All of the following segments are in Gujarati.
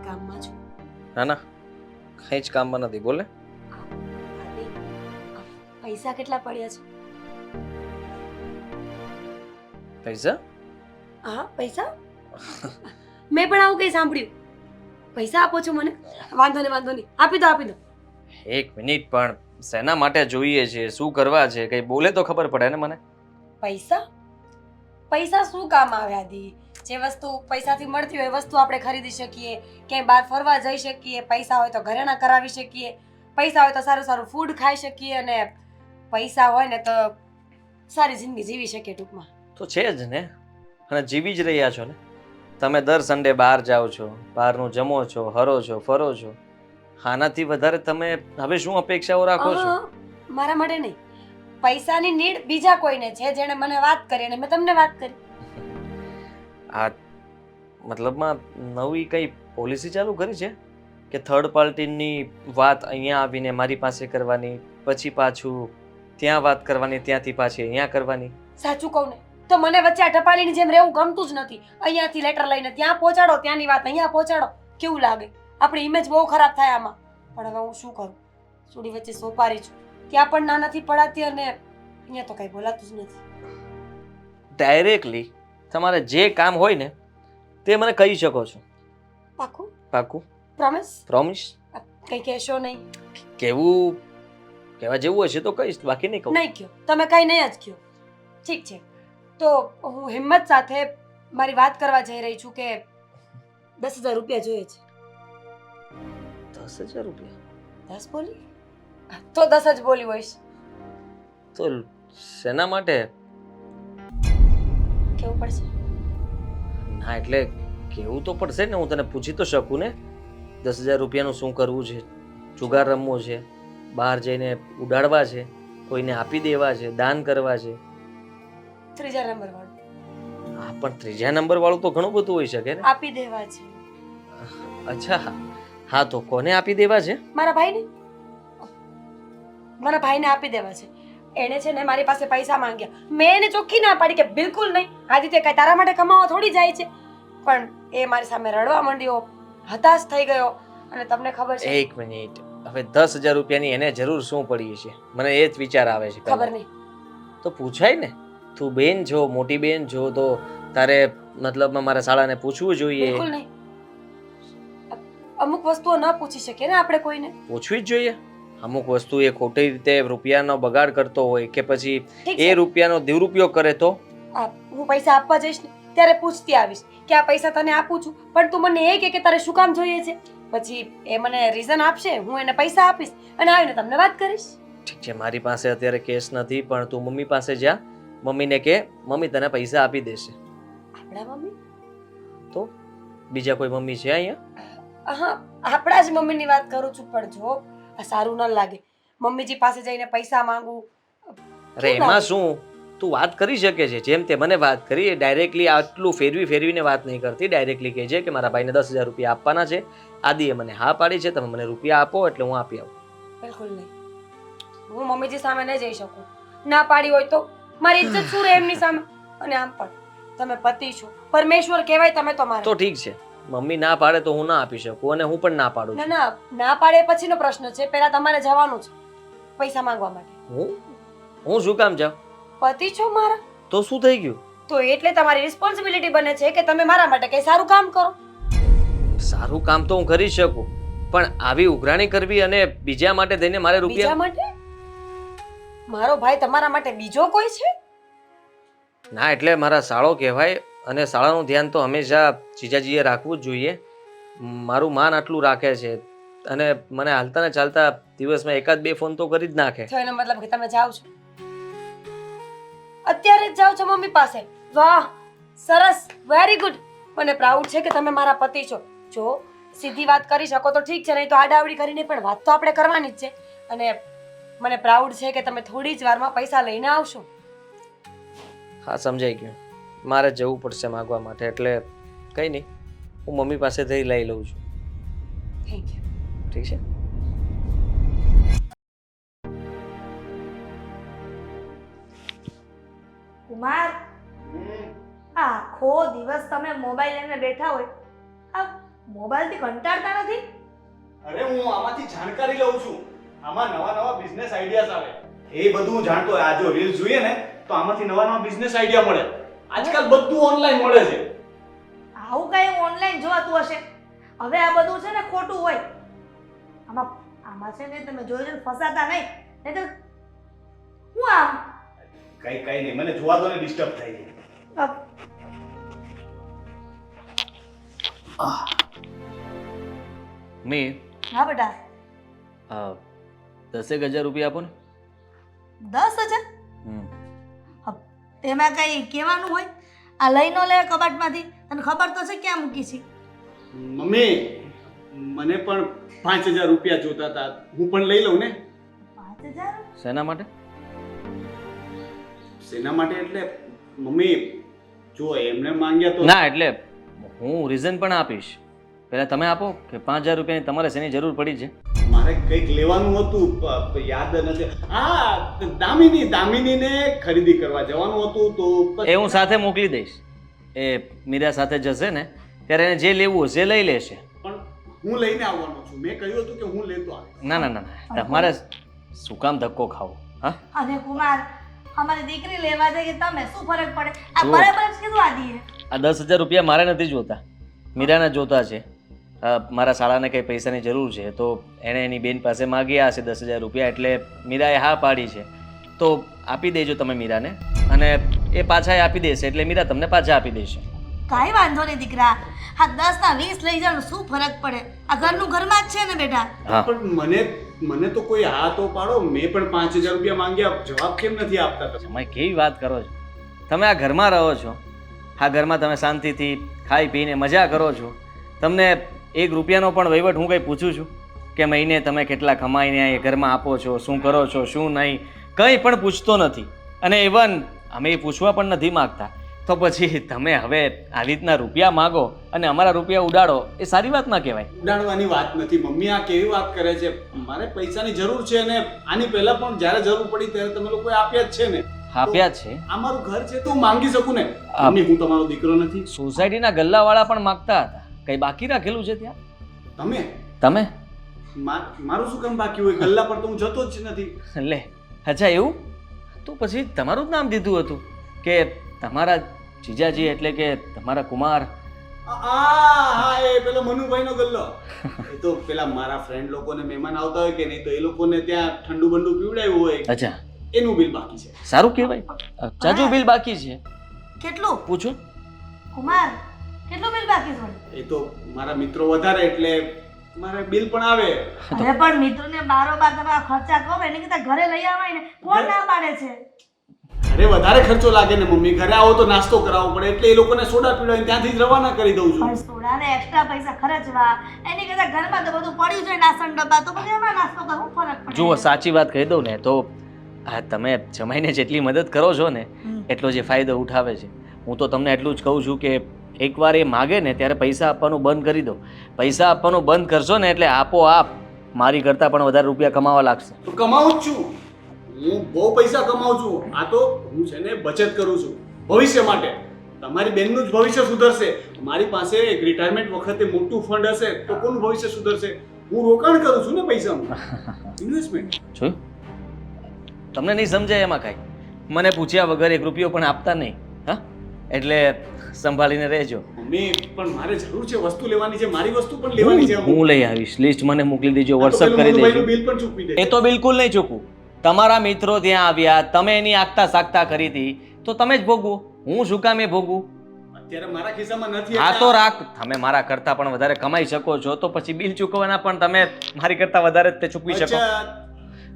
કામમાં છું. ના ના, કંઈ જ કામમાં નથી, બોલે. આદિ, પૈસા કેટલા પડ્યા છે? પૈસા? હા, પૈસા. મેં પણ આવું કંઈ સાંભળ્યું. પૈસા આપો છો મને? વાંધો નહીં, આપી દો. એક મિનિટ, પણ શેના માટે જોઈએ છે, શું કરવા છે, કંઈ બોલે તો ખબર પડે ને મને. પૈસા શું કામ આવે આદિ? જે વસ્તુ પૈસાથી મળતી હોય એ વસ્તુ આપણે ખરીદી શકીએ, ક્યાંય બહાર ફરવા જઈ શકીએ, પૈસા હોય તો ઘરેણાં કરાવી શકીએ, પૈસા હોય તો સારું સારું ફૂડ ખાઈ શકીએ, અને પૈસા હોય ને તો સારી જિંદગી જીવી શકીએ ટૂંકમાં. તો છે જ ને, અને જીવી જ રહ્યા છો ને. તમે દર સન્ડે બહાર જાઓ છો, બહારનું જમો છો, હરો છો, ફરો છો. આનાથી વધારે તમે હવે શું અપેક્ષાઓ રાખો છો? મારા માટે નહીં, પૈસાની નીડ બીજા કોઈને છે જેણે મને વાત કરી અને મેં તમને વાત કરી. આ મતલબમાં નવી કઈ પોલિસી ચાલુ કરી છે કે થર્ડ પાર્ટીની વાત અહીંયા આવીને મારી પાસે કરવાની, પછી પાછું ત્યાં વાત કરવાની, ત્યાંથી પાછી અહીંયા કરવાની? સાચું કહું ને તો મને વચ્ચે આ ટપાલીની જેમ રહેવું ગમતું જ નથી. અહીંયાથી લેટર લઈને ત્યાં પહોંચાડો, ત્યાંની વાત અહીંયા પહોંચાડો. કેવું લાગે? આપણી ઇમેજ બહુ ખરાબ થાય આમાં. પણ હવે હું શું કરું? સુડી વચ્ચે સોપારી છું. ત્યાં પણ ના નથી પડાતી અને અહીંયા તો કઈ બોલાતું જ નથી. ડાયરેક્ટલી તમારે જે કામ હોય ને તે મને કહી શકો છો. પાકું? પાકું? પ્રોમિસ? પ્રોમિસ? કઈ કહેશો નહીં? કેવું કહેવા જેવું હશે તો કહીશ, બાકી નહીં કહું. નહીં કહો, તમે કઈ નહીં જ કહો. ઠીક છે, તો હું હિંમત સાથે મારી વાત કરવા જઈ રહી છું કે 10,000 રૂપિયા જોઈએ છે. 10,000 રૂપિયા? 10 બોલી? તો 10 જ બોલી હોઈશ. તો શેના માટે? કેવું પડશે? ના એટલે કેવું તો પડશે ને, હું તને પૂછી તો શકું ને. 10,000 રૂપિયાનું શું કરવું છે? જુગાર રમવો છે, બહાર જઈને ઉડાડવા છે, કોઈને આપી દેવા છે, દાન કરવા છે? ત્રીજા નંબર વાળું. હા, પણ ત્રીજા નંબર વાળું તો ઘણું બધું હોઈ શકે ને. આપી દેવા છે. અચ્છા, હા તો કોને આપી દેવા છે? મારા ભાઈને આપી દેવા છે. એણે છે ને મારી પાસે પૈસા માંગ્યા. મેં એને ચોખ્ખી ના પાડી કે બિલકુલ નહીં, આદિત્ય કઈ તારા માટે કમાવા થોડી જાય છે. પણ એ મારી સામે રડવા માંડ્યો, હતાશ થઈ ગયો. અને તમને ખબર છે? એક મિનિટ, હવે 10,000 રૂપિયાની એને જરૂર શું પડી છે? મને એ જ વિચાર આવે છે. ખબર નહીં. તો પૂછાય ને, તું બેન છો, મોટી બેન છો, તો તારે મતલબમાં મારા શાળાને પૂછવું જોઈએ. બિલકુલ નહીં. અમુક વસ્તુઓ ન પૂછી શકીએ ને આપણે કોઈને. પૂછવી જ જોઈએ. અમુક વસ્તુ એ ખોટી રીતે રૂપિયાનો બગાડ કરતો હોય કે પછી ઠીક એ છે. રૂપિયાનો દુરુપયોગ કરે તો? હું પૈસા આપવા જઈશ ને ત્યારે પૂછતી આવીશ કે આ પૈસા તને આપું છું, પણ તું મને એ કે તારે શું કામ જોઈએ છે. પછી એ મને રીઝન આપશે, હું એને પૈસા આપીશ અને આવીને તમને વાત કરીશ. ઠીક છે, મારી પાસે અત્યારે કેશ નથી, પણ તું મમ્મી પાસે જા, મમ્મીને કે મમ્મી તને પૈસા આપી દેશે. આપણા મમ્મી? તો બીજા કોઈ મમ્મી છે અહીંયા? હા, આપણા જ મમ્મીની વાત કરું છું. પણ જો આ સારું ન લાગે, મમ્મીજી પાસે જઈને પૈસા માંગુ. અરે એમાં શું, તું વાત કરી શકે છે જેમ તે મને વાત કરી. ડાયરેક્ટલી આટલું ફેરવીને વાત નહીં કરતી. ડાયરેક્ટલી કહે છે કે મારા ભાઈને 10,000 રૂપિયા આપવાના છે, આદિએ મને હા પાડી છે, તમે મને રૂપિયા આપો એટલે હું આપી આવું. બિલકુલ નહીં. હું મમ્મીજી સામે નહીં જઈ શકું. ના પાડી હોય તો મારી ઇજ્જત શું રહે એમની સામે? અને આમ પણ તમે પતિ છો, પરમેશ્વર કહેવાય તમે તો મારા. તો ઠીક છે, મમ્મી ના પાડે તો હું ના આપી શકું, અને હું પણ ના પાડું છું. ના પાડે પછીનો પ્રશ્ન છે. પહેલા તમારે જવાનું છે પૈસા માંગવા માટે. હું શું કામ જાઉં? પતિ છો મારા. તો શું થઈ ગયું? તો એટલે તમારી રિસ્પોન્સિબિલિટી બને છે કે તમે મારા માટે કઈ સારું કામ કરો. સારું કામ તો હું કરી શકું, પણ આવી ઉઘરાણી કરવી અને બીજા માટે થઈને મારે બીજા રૂપિયા? માટે? મારો ભાઈ તમારા માટે બીજો કોઈ છે? ના એટલે મારા સાળો કહેવાય, અને સાળાનું ધ્યાન તો હંમેશા જીજાજીએ રાખવું જ જોઈએ. મારું માન આટલું રાખે છે, અને મને હાલતા ને ચાલતા દિવસમાં 1-2 ફોન તો કરી જ નાખે. તો એનો મતલબ કે તમે જાઓ છો, અત્યારે જ જાઓ છો મમ્મી પાસે? વાહ, સરસ, વેરી ગુડ. મને પ્રાઉડ છે કે તમે મારા પતિ છો. જો સીધી વાત કરી શકો તો ઠીક છે, નહીં તો આડાવડી કરીને પણ વાત તો આપણે કરવાની જ છે. અને મને પ્રાઉડ છે કે તમે થોડી જ વારમાં પૈસા લઈને આવશો. હા, સમજાઈ ગયું. મારે જવું પડશે માગવા માટે, એટલે કંઈ નહીં, હું મમ્મી પાસેથી લઈ લઉં છું. Thank you. ઠીક છે. કુમાર, આખો દિવસ તમે મોબાઈલ લઈને બેઠા હોય, આ મોબાઈલથી કંટાળતા નથી? અરે હું આમાંથી જાણકારી લઉં છું. આમાં નવા નવા બિઝનેસ આઈડિયાઝ આવે. એ બધું હું જાણતો હોય. આ જો રીલ્સ જોઈએ ને તો આમાંથી નવા નવા બિઝનેસ આઈડિયા મળે. આજકાલ બધું ઓનલાઈન મળે છે. આવું કઈ ઓનલાઈન જોવાતું હશે. હવે આ બધું છે ને ખોટું હોય. આમાં છે ને તમે જોઈને ફસાતા નહીં. નહીં તો હું આમ કઈ નહીં, મને જોવા દો ને, ડિસ્ટર્બ થાય છે. મી હા બેટા. 10,000 રૂપિયા આપો ને. 10,000? તેમાં કઈ કહેવાનું હોય? આ લઈ નો લે કબાટમાંથી. તને ખબર તો છે ક્યાં મૂકી છે? મમ્મી, મને પણ 5,000 રૂપિયા જોતા હતા. હું પણ લઈ લઉં ને. 5,000? શેના માટે? શેના માટે એટલે મમ્મી, જો એમને માંગ્યા તો ના, એટલે હું રીઝન પણ આપીશ. પહેલા તમે આપો કે 5,000 રૂપિયાની તમારે શેની જરૂર પડી છે? મારે કંઈક લેવાનું હતું, યાદ નથી. હા, દામિનીને ખરીદી કરવા જવાનું હતું તો એ હું સાથે મોકલી દઈશ. એ મીરા સાથે જશે ને ત્યારે એને જે લેવું હશે એ લઈ લેશે. પણ હું લઈને આવવાનો છું. મેં કહ્યું હતું કે હું લેતો આવીશ. ના ના ના ના, તમારે શું કામ ધક્કો ખાવો? હા, અને કુમાર, અમારી દીકરી લેવા જાય કે તમે શું ફરક પડે? આ જુઓ. બરાબર જ કીધું આદિએ. આ 10,000 રૂપિયા મારે નથી જોતા, મીરાને જોતા છે. મારા શાળાને કંઈ પૈસાની જરૂર છે તો એણે એની બેન પાસે માગ્યા હશે 10,000 રૂપિયા, એટલે મીરાએ હા પાડી છે. તો આપી દેજો તમે મીરાને, અને એ પાછા આપી દેશે એટલે મીરા તમને પાછા આપી દેશે. કાંઈ વાંધો નહીં દીકરા. આ 10 ના 20 લઈ જાવ શું ફરક પડે? આ ઘરનું ઘરમાં જ છે ને બેટા. હા, પણ મને તો કોઈ હા તો પાડો. મેં પણ 5,000 રૂપિયા માંગ્યા, જવાબ કેમ નથી આપતા તમે? તમે કેવી વાત કરો છો? તમે આ ઘરમાં રહો છો, આ ઘરમાં તમે શાંતિથી ખાઈ પીને મજા કરો છો. તમને 1 રૂપિયાનો પણ વહીવટ હું કંઈ પૂછું છું કે મહિને તમે કેટલા કમાઈને એ ઘરમાં આપો છો, શું કરો છો, શું નહીં, કંઈ પણ પૂછતો નથી. અને ઇવન અમે એ પૂછવા પણ નથી માગતા. તો પછી તમે હવે આવી રીતના રૂપિયા માગો અને અમારા રૂપિયા ઉડાડો, એ સારી વાત ના કહેવાય. ઉડાડવાની વાત નથી મમ્મી, આ કેવી વાત કરે છે? મારે પૈસાની જરૂર છે ને આની પહેલા પણ જ્યારે જરૂર પડી ત્યારે તમે લોકોએ આપ્યા જ છે ને. આપ્યા જ છે. આ મારું ઘર છે તો હું માંગી શકું ને. મમ્મી, હું તમારો દીકરો નથી. સોસાયટીના ગલ્લાવાળા પણ માગતા હતા. કંઈ બાકી રાખેલું છે ત્યાં? તમે મારું શું કામ બાકી હોય? ગલ્લા પર તો હું જતો જ નથી. લે, અચ્છા એવું? તો પછી તમારું જ નામ દીધું હતું કે તમારા જીજાજી એટલે કે તમારા કુમાર. હા, એ પેલો મનુભાઈનો ગલ્લો. એ તો પેલા મારા ફ્રેન્ડ લોકોને મહેમાન આવતા હોય કે નહીં તો એ લોકોને ત્યાં ઠંડુ બંડુ પીવડાવ્યું હોય, અચ્છા, એનું બિલ બાકી છે. સારું કહેવાય. જાજુ બિલ બાકી છે. કેટલું? પૂછો. કુમાર, કેટલું બિલ બાકી છે? એ તો મારા મિત્રો વધારે એટલે મારે બિલ પણ આવે. અરે પણ મિત્રોને બારોબાર તમે ખર્ચા કરો એને કરતા ઘરે લઈ આવાય ને. કોણ ના પાડે છે? અરે વધારે ખર્ચો લાગે ને મમ્મી. ઘરે આવો તો નાસ્તો કરાવવો પડે એટલે એ લોકોને સોડા પીવડાવીને ત્યાંથી જ રવાના કરી દઉં છું. પણ સોડાને એક્સ્ટ્રા પૈસા ખર્ચવા એની કરતા ઘરમાં તો બધું પડ્યું છે નાસ્તો ડબ્બા, તો પછી એમાં નાસ્તો કરો શું ફરક પડે? જુઓ, સાચી વાત કહી દઉં ને તો આ તમે જમાઈને જેટલી મદદ કરો છો ને એટલો જે ફાયદો ઉઠાવે છે. હું તો તમને એટલું જ કહું છું કે એકવાર એ માગે ને ત્યારે પૈસા આપવાનું બંધ કરી દો. પૈસા આપવાનું બંધ કરશો ને એટલે આપોઆપ મારી કરતાં પણ વધારે રૂપિયા કમાવા લાગશે. તો કમાવું જ છું. હું બહુ પૈસા કમાઉં છું. આ તો હું છે ને બચત કરું છું ભવિષ્ય માટે. તમારી બેનનું જ ભવિષ્ય સુધરશે. મારી પાસે એક રિટાયરમેન્ટ વખતે મોટું ફંડ હશે તો કોનું ભવિષ્ય સુધરશે? હું રોકાણ કરું છું ને પૈસાનું, ઇન્વેસ્ટમેન્ટ. જોયું? તમને નહીં સમજાય એમાં કાંઈ. મને પૂછ્યા વગર 1 રૂપિયો પણ આપતા નહીં. હા, એટલે સંભાળીને રહેજો. મમ્મી, પણ મારે જરૂર છે, વસ્તુ લેવાની છે, મારી વસ્તુ પણ લેવાની છે. હું લઈ આવીશ. લિસ્ટ મને મોકલી દેજો, વોટ્સઅપ કરી દેજો. બિલ પણ ચૂકવી દે. એ તો બિલકુલ નહીં ચૂકવું. તમારા મિત્રો ત્યાં આવ્યા, તમે એની આગતા સાગતા કરી હતી તો તમે જ ભોગવો. હું શું કામ એ ભોગવું? અત્યારે મારા ખિસ્સામાં નથી. આ તો રાખ. તમે મારા કરતા પણ વધારે કમાઈ શકો છો તો પછી બિલ ચૂકવવાના પણ તમે મારી કરતા વધારે જ તે ચૂકવી શકો.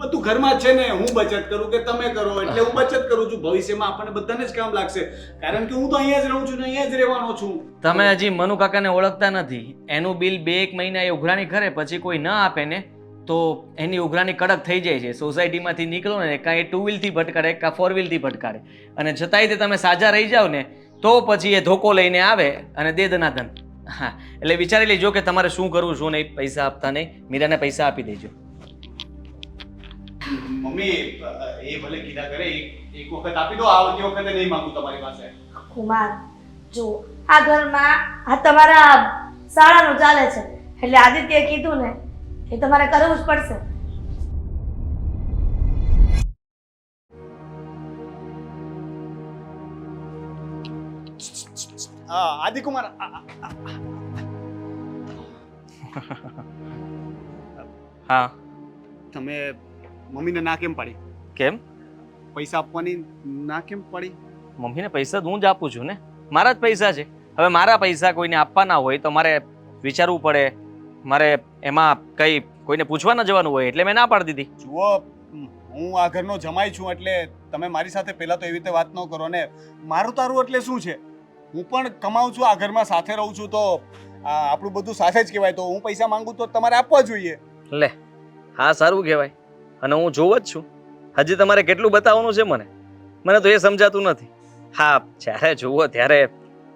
બધું ઘરમાં જ છે ને. હું બચત કરું કે તમે કરો એટલે હું બચત કરું છું. ભવિષ્યમાં આપણને બધાને જ કામ લાગશે. કારણ કે હું તો અહીંયા જ રહું છું ને અહીંયા જ રહેવાનો છું. તમે હજી મનુ કાકાને ઓળખતા નથી. એનું બિલ 2-1 મહિના એ ઉઘરાણી કરે પછી કોઈ ન આપે ને તો એની ઉઘરાણી કડક થઈ જાય છે. સોસાયટીમાંથી નીકળો ને કાં એ 2 વ્હીલથી ભટકાડે કાં 4 વ્હીલથી ભટકાડે, અને છતાંય તે તમે સાજા રહી જાઓ ને તો પછી એ ધોકો લઈને આવે અને દે દનાદન. હા, એટલે વિચારી લેજો કે તમારે શું કરવું શું નહીં. પૈસા આપતા નહીં, મીરાને પૈસા આપી દેજો. મમ્મી, એ ભલે કીધા કરે, એક વખત આપી દો. આવતી વખતે નહીં માંગુ તમારી પાસે. કુમાર, જો આ ઘરમાં આ તમારા શાળાનું ચાલે છે, એટલે આદિત્યએ કીધું ને એ તમારે કરવું જ પડશે. આદિકુમાર હા તમે મમ્મીને ના કેમ પાડી? કેમ? પૈસા આપવાની ના કેમ પાડી? મમ્મીને પૈસા હું જ આપું છું ને, મારા જ પૈસા છે. હવે મારા પૈસા કોઈને આપવાના હોય તો મારે વિચારવું પડે, મારે એમાં કઈ કોઈને પૂછવા ન જવાનું હોય, એટલે મેં ના પાડી દીધી. જુઓ, હું આ ઘરનો જમાઈ છું, એટલે તમે મારી સાથે પહેલા તો એવી રીતે વાત ન કરો ને. મારું તારું એટલે શું છે? હું પણ કમાઉં છું, આ ઘરમાં સાથે રહું છું, તો આપણું બધું સાથે જ કહેવાય. તો હું પૈસા માંગુ તો તમારે આપવા જોઈએ. લે, હા સારું કહેવાય. અને હું જોઉં જ છું. હજી તમારે કેટલું બતાવવાનું છે મને તો એ સમજાતું નથી. હા, જ્યારે જુઓ ત્યારે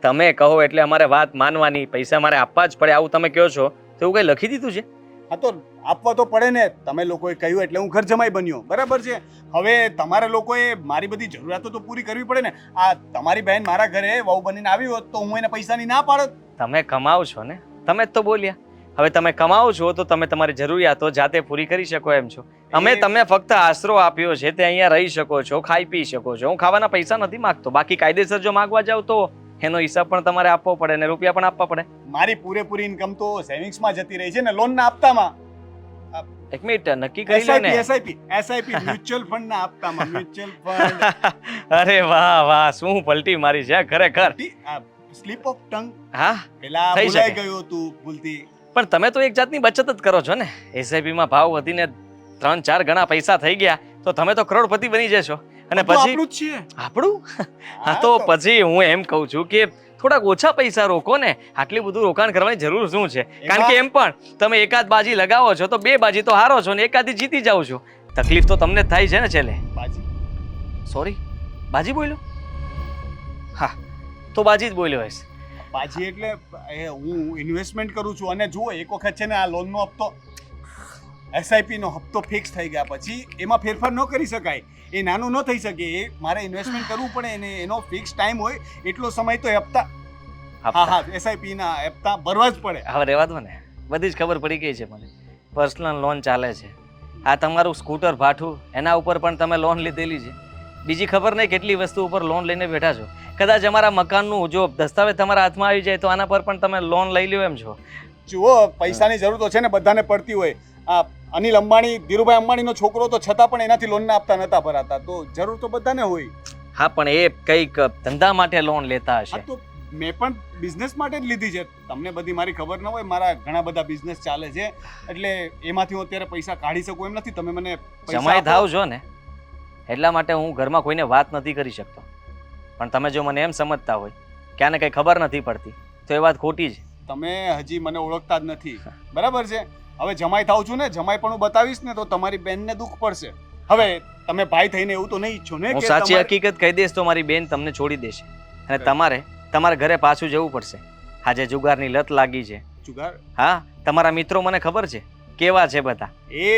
તમે કહો એટલે અમારે વાત માનવાની, પૈસા મારે આપવા જ પડે આવું તમે કહો છો, તો એવું કંઈ લખી દીધું છે? હા, તો આપવા તો પડે ને. તમે લોકોએ કહ્યું એટલે હું ઘર જમાઈ બન્યો, બરાબર છે. હવે તમારે લોકોએ મારી બધી જરૂરિયાતો તો પૂરી કરવી પડે ને. આ તમારી બહેન મારા ઘરે વહુ બનીને આવી હોત તો હું એને પૈસાની ના પાડત. તમે કમાઓ છો ને, તમે જ તો બોલ્યા. હવે તમે કમાઓ છો તો તમે તમારી જરૂરિયાતો જાતે પૂરી કરી શકો એમ છો. અમે તમને ફક્ત આશરો આપ્યો છે, તે અહીંયા રહી શકો છો, ખાઈ પી શકો છો. હું ખાવાના પૈસા નથી માંગતો. બાકી કાયદેસર જો માંગવા જાવ તો એનો હિસાબ પણ તમારે આપવો પડે ને રૂપિયા પણ આપવા પડે. મારી પૂરેપૂરી ઇન્કમ તો સેવિંગ્સમાં જતી રહી છે ને, લોનના હપ્તામાં. એક મિનિટ નક્કી કરી લો ને. એસઆઈપી મ્યુચ્યુઅલ ફંડ ના હપ્તામાં. Mutual fund. અરે વાહ વાહ, શું પલટી મારી છે ખરેખર. Slip of tongue. હા, પેલા થઈ ભૂલાઈ શકે. ગયું તું ભૂલતી. પણ તમે તો એક જાતની બચત જ કરો છો ને. એસઆઈપી માં ભાવ વધીને 3-4 ગણા પૈસા થઈ ગયા તો તમે તો કરોડપતિ બની જશો. અને તો પછી આપણું જ છે. આપણું? હા, તો પછી હું એમ કહું છું કે થોડાક ઓછા પૈસા રોકો ને. આટલી બધું રોકાણ કરવાની જરૂર શું છે? કારણ કે એમ પણ તમે એકાદ બાજી લગાવો છો તો 2 બાજી તો હારો છો ને એકાદી જીતી જાઓ છો. તકલીફ તો તમને જ થાય છે ને છેલ્લે. બાજી. સોરી, બાજી બોલ્યો? હા, તો બાજી જ બોલ્યો હશે. બાજી એટલે હું ઇન્વેસ્ટમેન્ટ કરું છું. અને જુઓ, એક વખત છે ને આ લોનનો હપ્તો, એસઆઈપી નો હપ્તો ફિક્સ થઈ ગયા પછી એમાં ફેરફાર ન કરી શકાય. એ નાનું ન થઈ શકે. એ મારે ઇન્વેસ્ટમેન્ટ કરવું પડે અને એનો ફિક્સ ટાઈમ હોય એટલો સમય તો હપ્તા. હા, એસઆઈપી ના હપ્તા ભરવા જ પડે. હવે રહેવા દો ને, બધી જ ખબર પડી ગઈ છે મને. પર્સનલ લોન ચાલે છે. આ તમારું સ્કૂટર ભાઠું, એના ઉપર પણ તમે લોન લીધેલી છે. બીજી ખબર નહીં કેટલી વસ્તુ ઉપર લોન લઈને બેઠા છો. કદાચ અમારા મકાનનું જો દસ્તાવેજ તમારા હાથમાં આવી જાય તો આના પર પણ તમે લોન લઈ લ્યો એમ છો. જુઓ, પૈસાની જરૂર તો છે ને બધાને પડતી હોય. આ અનિલ અંબાણી, ધીરુભાઈ અંબાણીનો છોકરો તો છતાં પણ એનાથી લોન ના આપતા નતા ભરાતા. તો જરૂર તો બધાને હોય. હા, પણ એ કંઈક ધંધા માટે લોન લેતા હશે. તો મેં પણ બિઝનેસ માટે જ લીધી છે. તમને બધી મારી ખબર ન હોય. મારા ઘણા બધા બિઝનેસ ચાલે છે, એટલે એમાંથી હું અત્યારે પૈસા કાઢી શકું એમ નથી. તમે મને જમાઈ થાવ છો ને, એટલા માટે હું ઘરમાં કોઈને વાત નથી કરી શકતો. પણ તમે જો મને એમ સમજતા હોય કે આને કંઈ ખબર નથી પડતી તો એ વાત ખોટી છે. તમે હજી મને ઓળખતા જ નથી, બરાબર છે. હવે જમાઈ થાવ છું ને, જમાઈ પણ હું બતાવીશ ને તો તમારી બેનને દુઃખ પડશે. હવે તમે ભાઈ થઈને એવું તો નહીં ઈચ્છો ને હું કે સાચી હકીકત કહી દઈશ તો મારી બેન તમને છોડી દેશે અને તમારે તમારા ઘરે પાછું જવું પડશે. આજે જુગારની લત લાગી છે. જુગાર? હા, તમારા મિત્રો મને ખબર છે કેવા છે બધા. એ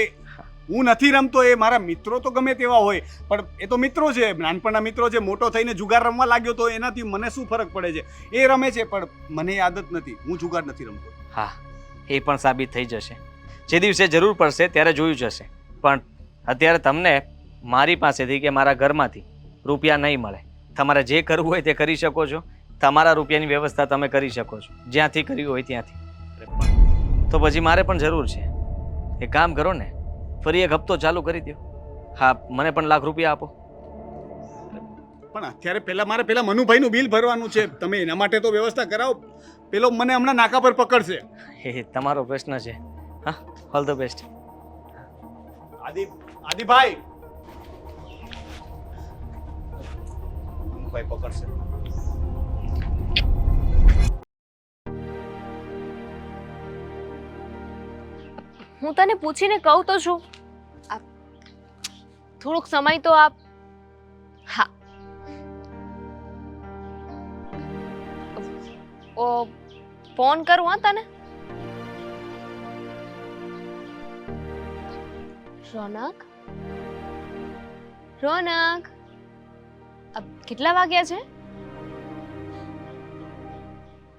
હું નથી રમતો. એ મારા મિત્રો તો ગમે તેવા હોય, પણ એ તો મિત્રો છે, નાનપણના મિત્રો છે. મોટો થઈને જુગાર રમવા લાગ્યો તો એનાથી મને શું ફરક પડે છે? એ રમે છે, પણ મને એ આદત નથી. હું જુગાર નથી રમતો. હા, એ પણ સાબિત થઈ જશે. જે દિવસે જરૂર પડશે ત્યારે જોયું જશે. પણ અત્યારે તમને મારી પાસેથી કે મારા ઘરમાંથી રૂપિયા નહીં મળે. તમારે જે કરવું હોય તે કરી શકો છો. તમારા રૂપિયાની વ્યવસ્થા તમે કરી શકો છો, જ્યાંથી કરવી હોય ત્યાંથી. તો પછી મારે પણ જરૂર છે. એક કામ કરો ને, ફરી એક હપ્તો ચાલુ કરી દો. હા, મને પણ લાખ રૂપિયા આપો. પણ અત્યારે મારે પેલા મનુભાઈનું બિલ ભરવાનું છે. તમે એના માટે તો વ્યવસ્થા કરાવો. પેલો મને હમણાં નાકા પર પકડશે. એ તમારો પ્રશ્ન છે. હા, all the best. Adibhai Manubhai પકડશે. હું તને પૂછીને કહું તો છું. થોડોક સમય તો આપ. હા, ફોન કરું હા તને. રોનક, રોનક, કેટલા વાગ્યા છે?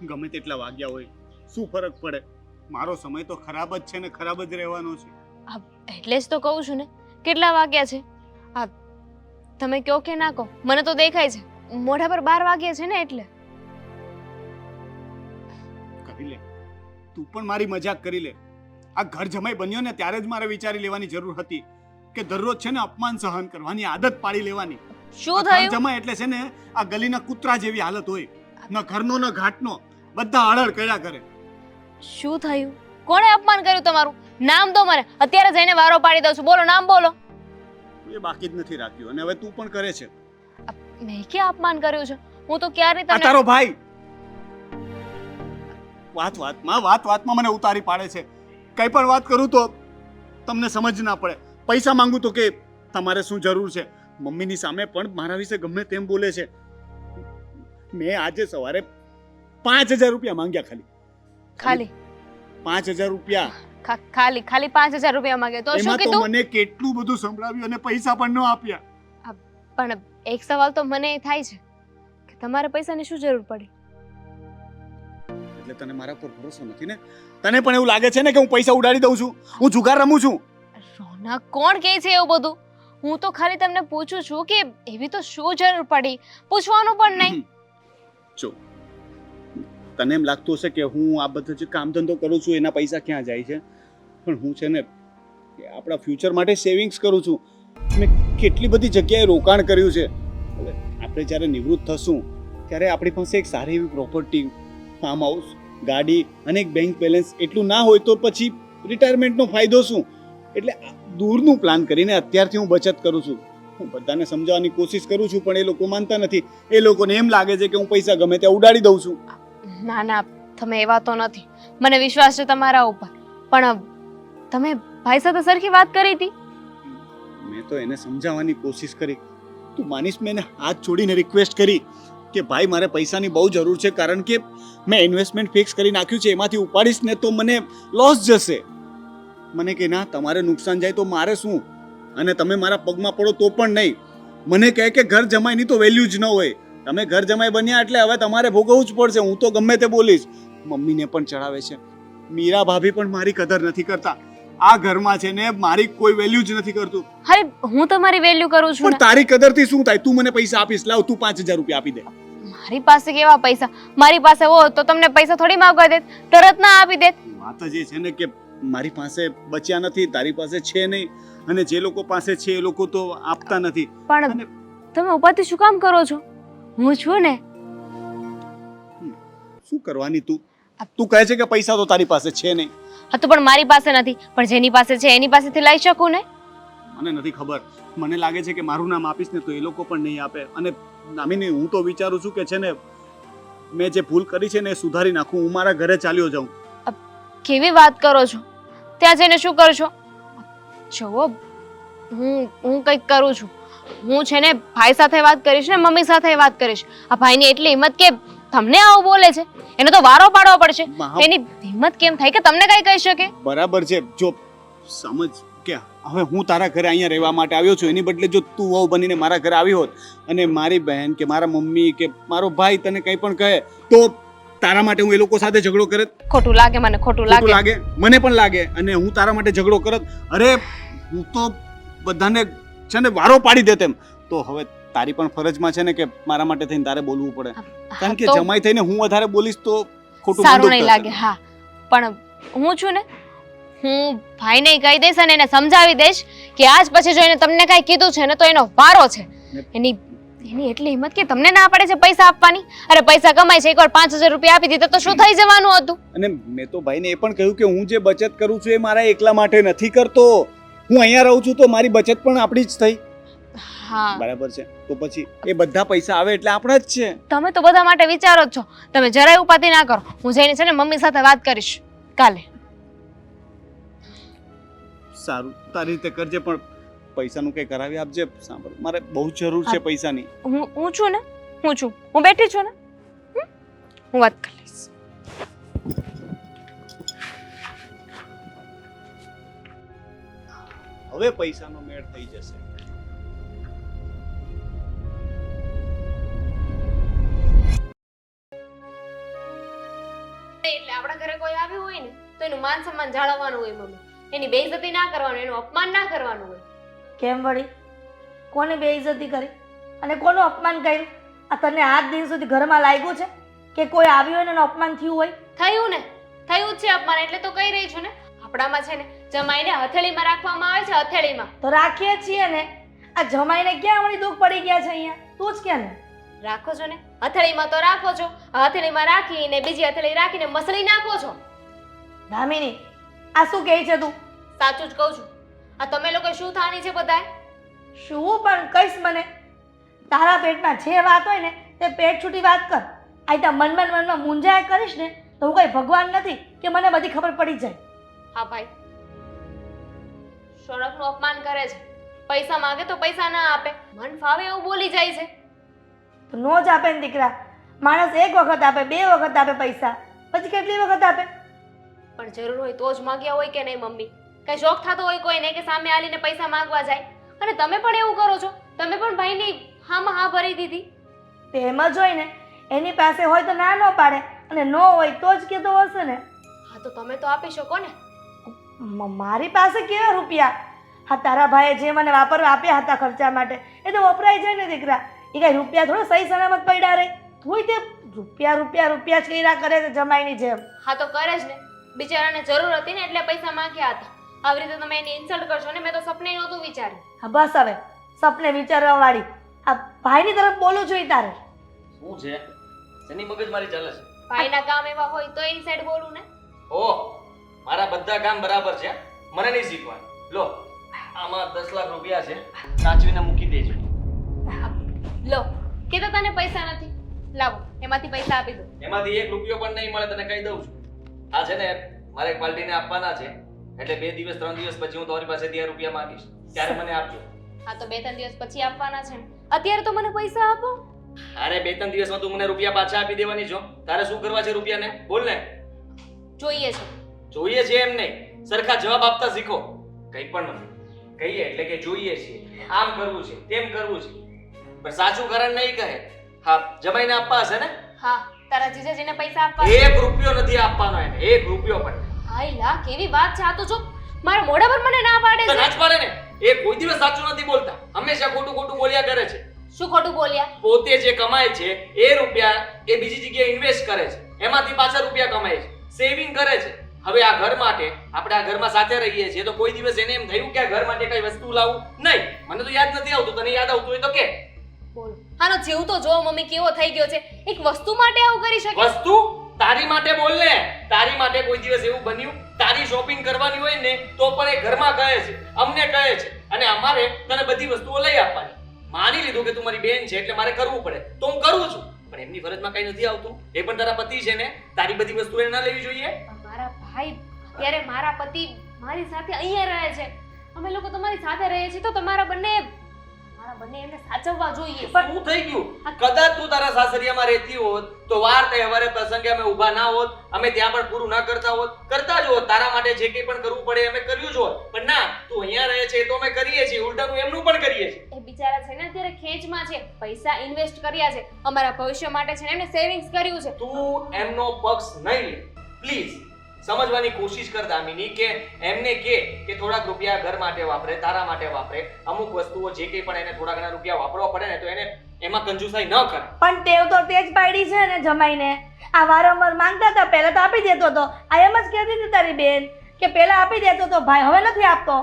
ગમે તેટલા વાગ્યા હોય, શું ફરક પડે? મારો સમય તો ખરાબ જ છે ને ખરાબ જ રહેવાનો છે. એટલે જ તો કહું છું ને, કેટલા વાગ્યા છે? આ તમે કહો કે ના કહો, મને તો દેખાય છે મોઢા પર 12 વાગ્યા છે ને. એટલે કરી લે, તું પણ મારી મજાક કરી લે. આ ઘર જમાઈ બન્યો ને ત્યારે જ મારે વિચારી લેવાની જરૂર હતી કે દરરોજ છે ને અપમાન સહન કરવાની આદત પાડી લેવાની. શું ઘર થયું? જમાઈ એટલે છે ને આ ગલીના કૂતરા જેવી હાલત હોય, ન ઘરનો ન ઘાટનો, બધા હળહળ કર્યા કરે. શું થયું? કોણે અપમાન કર્યું તમારું? નામ દો મને, અત્યારે જઈને વારો પાડી દઉં છું. બોલો, નામ બોલો. એ બાકી જ નથી રાખ્યું અને હવે તું પણ કરે છે. મેં ક્યાં અપમાન કર્યું છે? હું તો ક્યારે આ તમને તારો ભાઈ વાતમાં મને ઉતારી પાડે છે. કઈ પણ વાત કરું તો તમને સમજ ના પડે. પૈસા માંગુ તો કે તમારે શું જરૂર છે. મમ્મીની સામે પણ મારા વિશે ગમે તેમ બોલે છે. મેં આજે સવારે 5000 રૂપિયા માંગ્યા. ખાલી 5000 રૂપિયા. ખાલી 5000 રૂપિયા માંગે તો શું એમાં તો કીધું? મને કેટલું બધું સંભળાવ્યું અને પૈસા પણ ન આપ્યા. પણ એક સવાલ તો મને એ થાય છે કે તમારે પૈસાની શું જરૂર પડી? એટલે તને મારા પર ભરોસો નથી ને? તને પણ એવું લાગે છે ને કે હું પૈસા ઉડાડી દઉં છું, હું જુગાર રમું છું? રોનક, કોણ કહે છે એવું બધું? હું તો ખાલી તમને પૂછું છું કે એવી તો શું જરૂર પડી? પૂછવાનું પણ નહીં. જો તને એમ લાગતું હશે કે હું આ બધું જે કામ ધંધો કરું છું એના પૈસા ક્યાં જાય છે, પણ હું છે ને કે આપણા ફ્યુચર માટે સેવિંગ્સ કરું છું. મેં કેટલી બધી જગ્યાએ રોકાણ કર્યું છે. હવે આપણે જ્યારે નિવૃત્ત થશું ત્યારે આપણી પાસે એક સારી એવી પ્રોપર્ટી, ફાર્મ હાઉસ, ગાડી અને એક બેંક બેલેન્સ એટલું ના હોય તો પછી રિટાયરમેન્ટનો ફાયદો શું? એટલે દૂરનું પ્લાન કરીને અત્યારથી હું બચત કરું છું. હું બધાને સમજાવવાની કોશિશ કરું છું પણ એ લોકો માનતા નથી. એ લોકોને એમ લાગે છે કે હું પૈસા ગમે ત્યાં ઉડાડી દઉં છું. ના ના, તમે એવા તો નથી. મને વિશ્વાસ છે તમારા ઉપર. પણ તમે ભાઈ સાથે સરખી વાત કરી હતી? મેં તો એને સમજાવવાની કોશિશ કરી. તું માનીશ, મેં એને હાથ જોડીને રિક્વેસ્ટ કરી કે ભાઈ મારે પૈસાની બહુ જરૂર છે, કારણ કે મેં ઇન્વેસ્ટમેન્ટ ફિક્સ કરી નાખ્યું છે, એમાંથી ઉપાડીશ ને તો મને લોસ જશે. મને કે ના, તમારે નુકસાન જાય તો મારે શું, અને તમે મારા પગમાં પડો તો પણ નહીં. મને કહે કે ઘર જમાઈની તો વેલ્યુ જ ન હોય, તમે ઘર જમાઈ બન્યા એટલે હવે તમારે ભોગવવું જ પડશે. હું તો ગમે તે બોલીશ. મમ્મીને પણ ચડાવે છે. મીરા ભાભી પણ મારી કદર નથી કરતા. આ ઘરમાં છે ને મારી કોઈ વેલ્યુ જ નથી કરતું. અરે હું તમારી વેલ્યુ કરું છું પણ ને. તારી કદરથી શું થાય? તું મને પૈસા આપીશ, લાવ તું 5000 રૂપિયા આપી દે. મારી પાસે કેવા પૈસા? મારી પાસે હોત તો તમને પૈસા થોડી માંગવા દેત, તરત ના આપી દેત. વાત જ એ છે ને કે મારી પાસે બચ્યા નથી, તારી પાસે છે નહીં, અને જે લોકો પાસે છે એ લોકો તો આપતા નથી. પણ તમે ઉપાધિ શું કામ કરો છો? હું છું ને. શું કરવાની તું? તું કહે છે કે પૈસા તો તારી પાસે છે નહીં. હા તો પણ મારી પાસે નથી, પણ જેની પાસે છે એની પાસેથી લઈ શકું ને. મને નથી ખબર. મને લાગે છે કે મારું નામ આપીશ ને તો એ લોકો પણ નહીં આપે. અને નામીની, હું તો વિચારું છું કે છે ને મેં જે ભૂલ કરી છે ને એ સુધારી નાખું. હું મારા ઘરે ચાલ્યો જાઉં. કેવી વાત કરો છો? ત્યાં જઈને શું કરશો? જુઓ, હું કંઈક કરું છું. હું છે ને ભાઈ સાથે વાત કરીશ ને મમ્મી સાથે વાત કરીશ. આ ભાઈની એટલી હિંમત કે તમને આવું બોલે છે? એનો તો વારો પાડવો પડશે. એની હિંમત કેમ થાય કે તમને કઈ કહી શકે? બરાબર છે. જો સમજ કે હવે હું તારા ઘરે અહીંયા રહેવા માટે આવ્યો છું, એની બદલે જો તું વહુ બનીને મારા ઘરે આવી હોત અને મારી બહેન કે મારા મમ્મી કે મારો ભાઈ તને કંઈ પણ કહે તો તારા માટે હું એ લોકો સાથે ઝઘડો કરત? ખોટું લાગે મને, ખોટું લાગે. મને પણ લાગે. અને હું તારા માટે ઝઘડો કરત? અરે હું તો બધાને છે ને વારો પાડી દેત એમ. તો હવે તારી પણ ફરજમાં છે ને કે મારા માટે થઈને તારે બોલવું પડે, કારણ કે જમાઈ થઈને હું વધારે બોલીશ તો ખોટું સારું નહીં લાગે. હા, પણ હું છું ને, હું ભાઈને કહી દઈશ અને એને સમજાવી દઈશ કે આજ પછી જો એને તમને કાંઈ કીધું છે ને તો એનો વારો છે. એની એટલી હિંમત કે તમને ના પડે છે પૈસા આપવાની. અરે પૈસા કમાય છે, એકવાર 5000 રૂપિયા આપી દીધા તો શું થઈ જવાનું હતું? અને મેં તો ભાઈને એ પણ કહ્યું કે હું જે બચત કરું છું એ મારા એકલા માટે નથી કરતો. હું અહીંયા રહું છું તો મારી બચત પણ આપણી જ થઈ. હા, બરાબર છે. તો પછી એ બધા પૈસા આવે એટલે આપણા જ છે. તમે તો બધા માટે વિચારો જ છો. તમે જરાય ઉપાધિ ના કરો. હું જઈને છે ને મમ્મી સાથે વાત કરીશ કાલે. સારું, તારી રીતે કરજે, પણ પૈસાનું કંઈ કરાવી આપજે. સાંભળ, મારે બહુ જરૂર છે પૈસાની. હું છું ને, હું બેઠી છું ને, હું વાત કરી લઈશ. હવે પૈસાનો મેળ થઈ જશે. એટલે આપણા ઘરે કોઈ એનું માન સન્માન જાળવવાનું હોય મમ્મી. એની બેઇજ્જતી ના કરવાનું, એનું અપમાન ના કરવાનું હોય. કેમ વળી? કોને બેઇજ્જતી કરી અને કોનું અપમાન કર્યું? આ તને આજ દિન સુધી ઘરમાં લાગ્યું છે કે કોઈ આવ્યું હોય ને એનું અપમાન થયું હોય? થયું ને, થયું જ છે અપમાન, એટલે તો કહી રહી છું ને. આપણામાં છે ને જમાઈને હથેળીમાં રાખવામાં આવે છે, હથેળીમાં. તો રાખીએ જ છીએ ને. આ જમાઈને ક્યાં વળી દુઃખ પડી ગયા છે અહીંયા? તું જ કે ને. રાખો છો ને, હથેળીમાં તો રાખો છો. હથેળીમાં રાખીને બીજી હથેળી રાખીને મસળી નાખો છો. દામિની, આ શું કહે છે તું? સાચું જ કહું છું. આ તમે લોકો શું થાની છે બધાય? શું પણ કહીશ મને? તારા પેટમાં જે વાત હોય ને તે પેટ છૂટી વાત કર. આ તો મનમાં મૂંઝાયા કરીશ ને તો હું કઈ ભગવાન નથી કે મને બધી ખબર પડી જાય. હા ભાઈ, શરફનું અપમાન કરે છે. પૈસા માંગે તો પૈસા ના આપે, મન ફાવે એવું બોલી જાય છે. તો નો જ આપે ને દીકરા. માણસ એક વખત આપે, બે વખત આપે પૈસા, પછી કેટલી વખત આપે? પણ જરૂર હોય તો જ માંગ્યા હોય કે નહીં મમ્મી? કઈ શોખ થતો હોય કોઈને કે સામે આલીને પૈસા માંગવા જાય? અને તમે પણ એવું કરો છો. તમે પણ ભાઈની હામાં હા ભરી દીધી. તેમ જ હોય ને. એની પાસે હોય તો ના ન પાડે અને ન હોય તો જ કહેતો હશે ને. હા તો તમે તો આપી શકો ને. મારી પાસે કેવા રૂપિયા? હા, તારા ભાઈએ જે મને વાપરવા આપ્યા હતા ખર્ચા માટે એ તો વપરાઈ જાય ને દીકરા. એ કઈ રૂપિયા થોડો સહી સલામત પડ્યા રહે. તું તે રૂપિયા રૂપિયા રૂપિયા જ કર્યા કરે છે જમાઈની જેમ. હા તો કરે જ ને. બિચારાને જરૂર હતી ને એટલે પૈસા માંગ્યા હતા. આવી રીતે તમે એની ઇન્સલ્ટ કરશો ને. મેં તો સપને નહોતું વિચાર્યું. હા બસ હવે સપને વિચારવા વાળી. આ ભાઈની તરફ બોલું છું તારે. શું છે? શેની મગજમારી ચાલે છે? ભાઈના કામ એવા હોય તો એની સાઈડ બોલું ને. ઓહ, મારા બધા કામ બરાબર છે, મને નહીં શીખવાનું. લો, આમાં 10 લાખ રૂપિયા છે, સાચવીને મૂકી દેજો. લો, કે તો તને પૈસા નથી. લાવો, એમાંથી પૈસા આપી દો. એમાંથી 1 રૂપિયો પણ નહીં મળે, તને કહી દઉં છું. આ છે ને મારે એક પાર્ટીને આપવાના છે, એટલે 2 દિવસ 3 દિવસ પછી હું તમારી પાસેથી આ રૂપિયા માંગીશ, ત્યારે મને આપજો. હા તો 2-3 દિવસ પછી આપવાના છે ને. અત્યારે તો મને પૈસા આપો. અરે 2-3 દિવસમાં તું મને રૂપિયા પાછા આપી દેવાની છો. તારે શું કરવા છે રૂપિયાને? બોલ ને. જોઈએ છે. જોઈએ છે એમ નહીં, સરખા જવાબ આપતા શીખો. કંઈ પણ કહીએ એટલે કે જોઈએ છીએ, આમ કરવું છે, તેમ કરવું છે, પણ સાચું કારણ નહીં કહે. હા, જમાઈને આપવા હશે ને? હા, તારા જીજાજીને પૈસા આપવા. 1 રૂપિયો નથી આપવાનો એને, 1 રૂપિયો પણ. હાય લા, કેવી વાત છે આ તો. જો મારા મોઢા પર મને ના પાડે તો છે. નાચ પાડે ને. એ કોઈ દિવસ સાચું નથી બોલતા, હંમેશા ખોટું ખોટું બોલ્યા કરે છે. શું ખોટું બોલ્યા? પોતે જે કમાય છે એ રૂપિયા એ બીજી જગ્યાએ ઇન્વેસ્ટ કરે છે, એમાંથી પાછા રૂપિયા કમાય છે, સેવિંગ કરે છે. હવે આ ઘર માટે આપણે આ ઘરમાં સાથે રહીએ છીએ તો કોઈ દિવસ એને એમ થયું કે આ ઘર માટે કઈ વસ્તુ લાવું? નહીં, મને તો યાદ નથી આવતું. તને યાદ આવતું હોય તો કે. બોલો, આનો જેવું તો જો મમ્મી કેવો થઈ ગયો છે. એક વસ્તુ માટે આવું કરી શકે? વસ્તુ તારી માટે બોલ ને. તારી માટે કોઈ દિવસ એવું બન્યું? તારી શોપિંગ કરવાની હોય ને તો પણ એ ઘરમાં કહે છે, અમને કહે છે, અને અમારે તને બધી વસ્તુઓ લઈ આપવાની. માની લીધું કે તું મારી બેન છે એટલે મારે કરવું પડે તો હું કરું છું, પણ એમની ફરજમાં કઈ નથી આવતું. એ પણ તારા પતિ છે ને, તારી બધી વસ્તુ એને ના લેવી જોઈએ? મારા ભાઈ અત્યારે મારા પતિ મારી સાથે અહીંયા રહે છે. અમે લોકો તમારી સાથે રહીએ છીએ તો તમારા બંને એમને સાચવવા જોઈએ. પણ શું થઈ ગયું? કદાચ તું તારા સાસરિયામાં રહેતી હોત તો વાર તહેવારે પ્રસંગે અમે ઊભા ના હોત, અમે ત્યાં પણ પૂરું ના કરતા હોત, કરતા જ હોત. તારા માટે જે કંઈ પણ કરવું પડે અમે કર્યું જ હોત. પણ ના, તું અહીંયા રહે છે તો અમે કરીએ છીએ, ઉલટાનું એમનું પણ કરીએ છીએ. એ બિચારા છે ને અત્યારે ખેંચમાં છે. પૈસા ઇન્વેસ્ટ કર્યા છે અમારા ભવિષ્ય માટે છે ને, એમને સેવિંગ્સ કર્યું છે. તું એમનો પક્ષ નહીં લે પ્લીઝ. સમજવાની કોશિશ કર દામિની, કે એમને કે થોડાક રૂપિયા ઘર માટે વાપરે, તારા માટે વાપરે. અમુક વસ્તુઓ જે કંઈ પણ એને થોડા ઘણા રૂપિયા વાપરવા પડે ને તો એને એમાં કંજૂસાઈ ન કરે. પણ ટેવ તો તે જ પાડી છે ને જમાઈને. આ વારંવાર માંગતા હતા, પહેલા તો આપી દેતો હતો. આ એમ જ કહેતી હતી તારી બેન કે પહેલા આપી દેતો હતો ભાઈ, હવે નથી આપતો.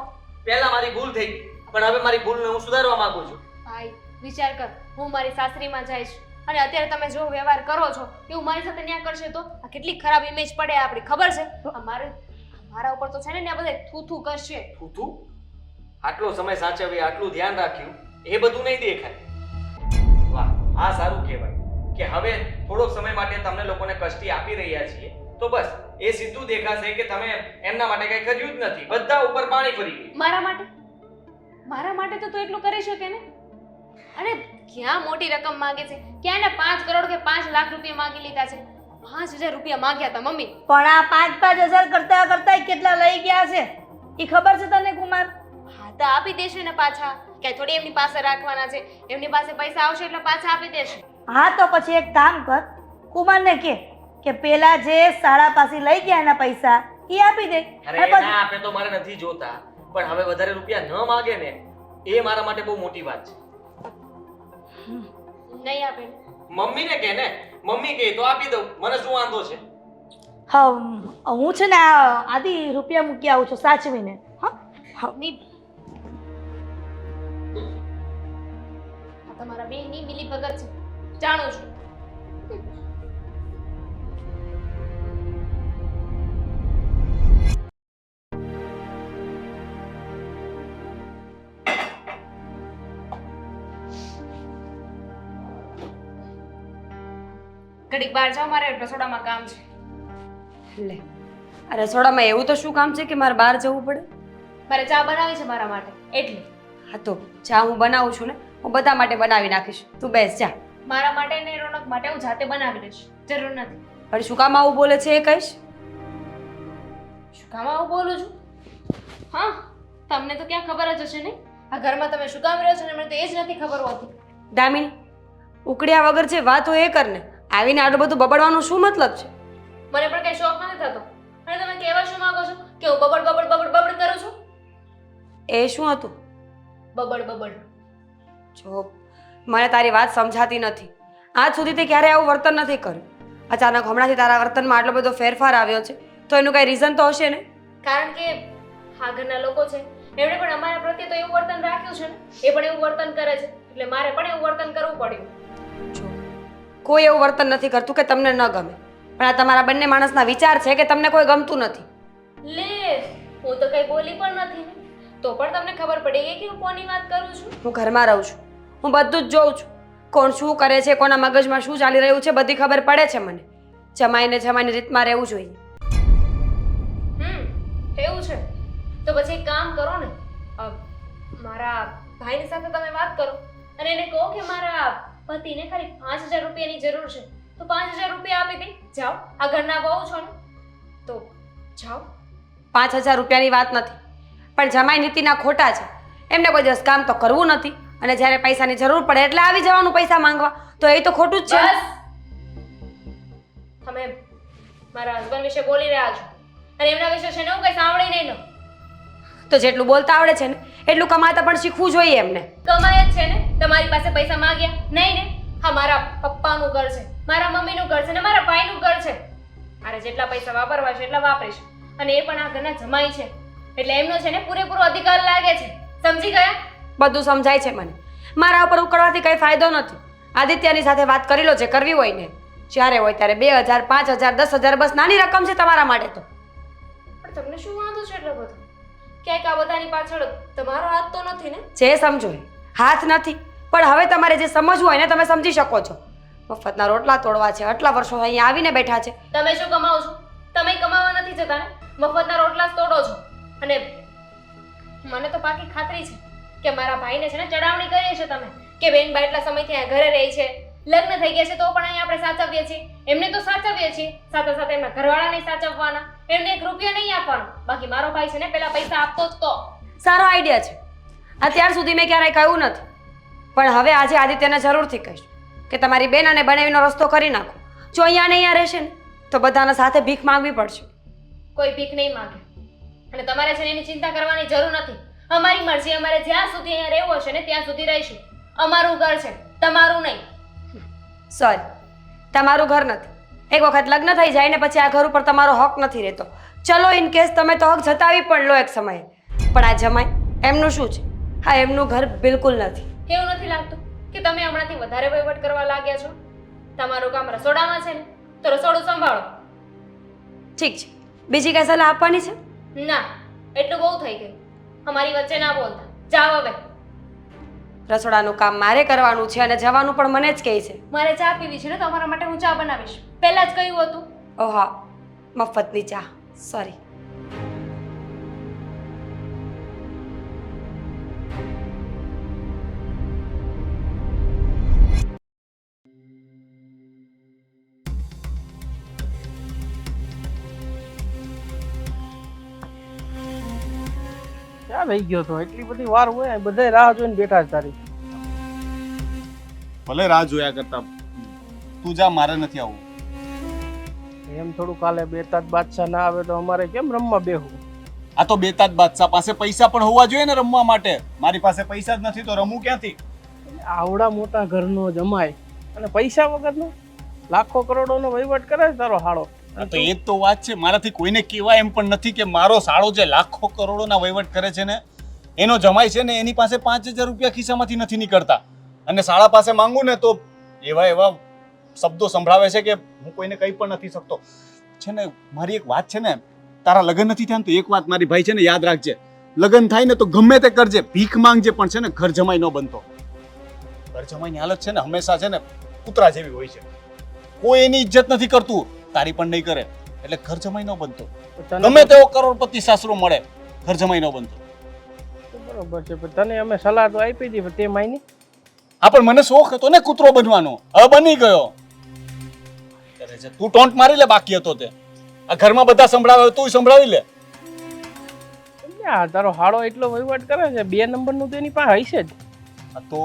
પહેલા મારી ભૂલ થઈ ગઈ, પણ હવે મારી ભૂલને હું સુધારવા માંગુ છું. ભાઈ વિચાર કર, હું મારી સાસરીમાં જઈશ અને અત્યારે તમે જો વ્યવહાર કરો છો એવું મારી સાથે ન્યા કરશે તો આ કેટલી ખરાબ ઇમેજ પડે આપણી, ખબર છે? મારા ઉપર તો છે ને આ બધા થૂથું કરશે. થૂથું? આટલો સમય સાચવી, આટલું ધ્યાન રાખ્યું, એ બધું નહીં દેખાય. વાહ, આ સારું કહેવાય કે હવે થોડોક સમય માટે તમને લોકોને કષ્ટી આપી રહ્યા છીએ તો બસ એ સીધું દેખાશે કે તમે એમના માટે કઈ કર્યું જ નથી, બધા ઉપર પાણી ફરી ગયું. મારા માટે તો તું એટલું કરી શકે ને. અને ક્યાં મોટી રકમ માંગે છે, ક્યાં એને 5 કરોડ કે 5 લાખ રૂપિયા માંગી લીધા છે. 5000 રૂપિયા માંગ્યા હતા મમ્મી. પણ આ 5,000 કરતા કરતા કેટલા લઈ ગયા છે એ ખબર છે તને કુમાર? હા તો આપી દેશે ને પાછા, કે થોડી એમની પાસે રાખવાના છે. એમની પાસે પૈસા આવશે એટલે પાછા આપી દેશે. હા તો પછી એક કામ કર, કુમારને કે પેલા જે શાળા પાસે લઈ ગયા એના પૈસા એ આપી દે. અરે અને પછી- ના આપે તો મારે નથી જોતા, પણ હવે વધારે રૂપિયા ન માંગે ને એ મારા માટે બહુ મોટી વાત છે. નહીં આપે. મમ્મીને કે ને, મમ્મી કહે તો આપી દઉં, મને શું વાંધો છે? હા હું છે ને આદિ રૂપિયા મૂકી આવું છું સાચવીને. હા હા ની આ તમારા બેનની મિલી ભગત છે, જાણું છું. ઘડીક બહાર જાઓ, મારે રસોડામાં કામ છે. લે, આ રસોડામાં એવું તો શું કામ છે કે મારે બહાર જવું પડે? મારે ચા બનાવી છે મારા માટે, એટલે. હા તો ચા હું બનાવું છું ને, હું બધા માટે બનાવી નાખીશ, તું બેસ જા. મારા માટે ને રોનક માટે હું જાતે બનાવી લઈશ, જરૂર નથી. પણ શું કામ આવું બોલે છે એ કહીશ? શું કામ આવું બોલું છું? હા, તમને તો ક્યાં ખબર જ હશે નહીં. આ ઘરમાં તમે શું કામ રહ્યો છો ને મને તો એ જ નથી ખબર હોતી. દામિની, ઉકળ્યા વગર જે વાત હોય એ કર ને. આવીને આટલું બધું બબડવાનું શું મતલબ છે? મને પણ કઈ શોખ નથી થતો. અને તમે કહેવા શું માંગો છો કે હું બબડ બબડ બબડ બબડ કરું છું? એ શું હતું? બબડ બબડ. જો મને તારી વાત સમજાતી નથી. આજ સુધી તે ક્યારેય આવું વર્તન નથી કર્યું. અચાનક હમણાંથી તારા વર્તનમાં આટલો બધો ફેરફાર આવ્યો છે તો એનું કઈ રીઝન તો હશે ને? કારણ કે આ ઘરના લોકો છે એમણે પણ અમારા પ્રત્યે તો એવું વર્તન રાખ્યું છે ને, એ પણ એવું વર્તન કરે છે, એટલે મારે પણ એવું વર્તન કરવું પડ્યું. જો કોઈ એવું વર્તન નથી કરતું કે તમને ન ગમે, પણ આ તમારા બંને માણસના વિચાર છે કે તમને કોઈ ગમતું નથી. લે, હું તો કઈ બોલી પણ નથી ને, તો પણ તમને ખબર પડી ગઈ કે હું કોની વાત કરું છું. હું ઘરમાં રહું છું, હું બધું જ જોઉં છું. કોણ શું કરે છે, કોના મગજમાં શું ચાલી રહ્યું છે, બધી ખબર પડે છે મને. જમાઈની રીતમાં રહેવું જોઈએ. એવું છે તો પછી એક કામ કરો ને, મારા ભાઈની સાથે તમે વાત કરો અને એને કહો કે મારા પતિને ખાલી 5000 રૂપિયાની જરૂર છે, તો 5000 રૂપિયા આપી દે. જાઓ, આ ઘરના બહુ છો ને તો જાઓ. 5000 રૂપિયાની વાત નથી, પણ જમાઈ નીતિના ખોટા છે. એમને કોઈ દિવસ કામ તો કરવું નથી અને જ્યારે પૈસાની જરૂર પડે એટલે આવી જવાનું પૈસા માંગવા, તો એ તો ખોટું જ છે. બસ, તમે મારા હસબન્ડ વિશે બોલી રહ્યા છો અને એમના વિશે છે ને હું કઈ સાંભળી નહીં લો. તો જેટલું બોલતા આવડે છે ને એટલું કમાતા પણ શીખવું જોઈએ એમને. કમાય જ છે ને, તમારી પાસે પૈસા માંગ્યા નહીં ને. હા, મારા પપ્પાનું ઘર છે, મારા મમ્મીનું ઘર છે ને મારા ભાઈનું ઘર છે. મારે જેટલા પૈસા વાપરવા છે એટલા વાપરીશ, અને એ પણ આ ઘરના જમાઈ છે એટલે એમનો છે ને પૂરેપૂરો અધિકાર લાગે છે. સમજી ગયા? બધું સમજાય છે મને. મારા ઉપર ઉકળવાથી કઈ ફાયદો નથી. આદિત્યની સાથે વાત કરી લો, જે કરવી હોય ને. જ્યારે હોય ત્યારે 2000, 5000, 10000 બસ નાની રકમ છે તમારા માટે તો. પણ તમને શું વાંધો છે એટલો બધો? ક્યાંક આ બધાની પાછળ તમારો હાથ તો નથી ને? જે સમજો એ હાથ નથી, પણ હવે તમારે જે સમજવું હોય ને તમે સમજી શકો છો. મફતના રોટલા તોડવા છે, આટલા વર્ષો અહીંયા આવીને બેઠા છે. તમે શું કમાવો છો? તમે કમાવા નથી જતા ને, મફતના રોટલા જ તોડો છો. અને મને તો પાકી ખાતરી છે કે મારા ભાઈને છે ને ચડાવણી કરી છે તમે કે બેનબા એટલા સમયથી અહીંયા ઘરે રહી છે, લગ્ન થઈ ગયા છે તો પણ અહીંયા આપણે સાચવીએ છીએ. એમને તો સાચવીએ છીએ, સાથે સાથે એમના ઘરવાળાને સાચવવાના, એમને એક રૂપિયો નહીં આપવાનો. બાકી મારો ભાઈ છે ને પેલા પૈસા આપતો જ તો. સારો આઈડિયા છે. અત્યાર સુધી મેં ક્યારેય કહ્યું નથી, પણ હવે આજે આદિત્યને જરૂરથી કહીશ કે તમારી બેન અને બનાવીનો રસ્તો કરી નાખો. જો અહીંયા ને અહીંયા રહેશે ને તો બધાના સાથે ભીખ માંગવી પડશે. કોઈ ભીખ નહીં માંગે અને તમારે છે ને એની ચિંતા કરવાની જરૂર નથી. અમારી મરજી, અમારે જ્યાં સુધી અહીંયા રહેવું હશે ને ત્યાં સુધી રહીશું. અમારું ઘર છે, તમારું નહીં. સોરી, તમારું ઘર નથી. એક વખત લગ્ન થઈ જાય ને પછી આ ઘર ઉપર તમારો હક નથી રહેતો. ચલો ઇન કેસ તમે તો હક જતાવી પણ લો એક સમયે, પણ આ જમાઈ એમનું શું છે? હા, એમનું ઘર બિલકુલ નથી. એવું નથી લાગતું કે તમે હમણાંથી વધારે વહીવટ કરવા લાગ્યા છો? તમારું કામ રસોડામાં છે ને તો રસોડું સંભાળો. ઠીક છે, બીજી કઈ સલાહ આપવાની છે? ના, એટલું બહુ થઈ ગયું. અમારી વચ્ચે ના બોલતા. જાઓ હવે. રસોડાનું કામ મારે કરવાનું છે અને જવાનું પણ મને જ કહે છે. મારે ચા પીવી છે ને તો અમારા માટે હું ચા બનાવીશ. પહેલા જ કહ્યું હતું. ઓ હા, મફતની ચા. સોરી. ક્યાં રહી ગયો તો? એટલી બધી વાર હોય, બધા રાહ જોઈને બેઠા છે તારી. ભલે રાહ જોયા કરતા, તું જા, મારે નથી આવવું. એમ થોડું કાલે બેતાજ બાદશાહ ના આવે તો અમારે કેમ રમવા બેહવું? આ તો બેતાજ બાદશાહ પાસે પૈસા પણ હોવા જોઈએ ને રમવા માટે. મારી પાસે પૈસા જ નથી તો રમું ક્યાંથી? આવડા મોટા ઘરનો જમાય અને પૈસા વગરનો લાખો કરોડોનો વહીવટ કરે છે તારો હાળો. હા, તો એ જ તો વાત છે. મારાથી કોઈને કહેવાય એમ પણ નથી કે મારો સાળો જે લાખો કરોડોના વહીવટ કરે છે ને એનો જમાઈ છે ને એની પાસે 5000 રૂપિયા ખિસ્સામાંથી નથી નીકળતા. અને શાળા પાસે માંગુ ને તો એવા એવા શબ્દો સંભળાવે છે કે હું કોઈને કંઈ પણ નથી શકતો. છે ને મારી એક વાત છે ને, તારા લગ્ન નથી થયા ને તો એક વાત મારી ભાઈ છે ને યાદ રાખજે. લગ્ન થાય ને તો ગમે તે કરજે, ભીખ માંગજે, પણ છે ને ઘર જમાઈ ન બનતો. ઘર જમાઈની હાલત છે ને હંમેશા છે ને કૂતરા જેવી હોય છે. કોઈ એની ઇજ્જત નથી કરતું, તારી પણ નહીં કરે. એટલે ઘર જમાઈ ન બનતો. ગમે તેવો કરોડપતિ સાસરો મળે, ઘર જમાઈ ન બનતો. બરોબર છે, પણ તને અમે સલાહ તો આપી હતી, પણ તે માયની. હા, પણ મને શોખ હતો ને કૂતરો બનવાનો, હવે બની ગયો. કરે છે તું ટોન્ટ મારી લે, બાકી હતો તે. આ ઘરમાં બધા સંભળાવે, તું સંભળાવી લે. યા તારો હાળો એટલો વહીવટ કરે છે, 2 નંબરનું તો એની પાસે હશે જ. આ તો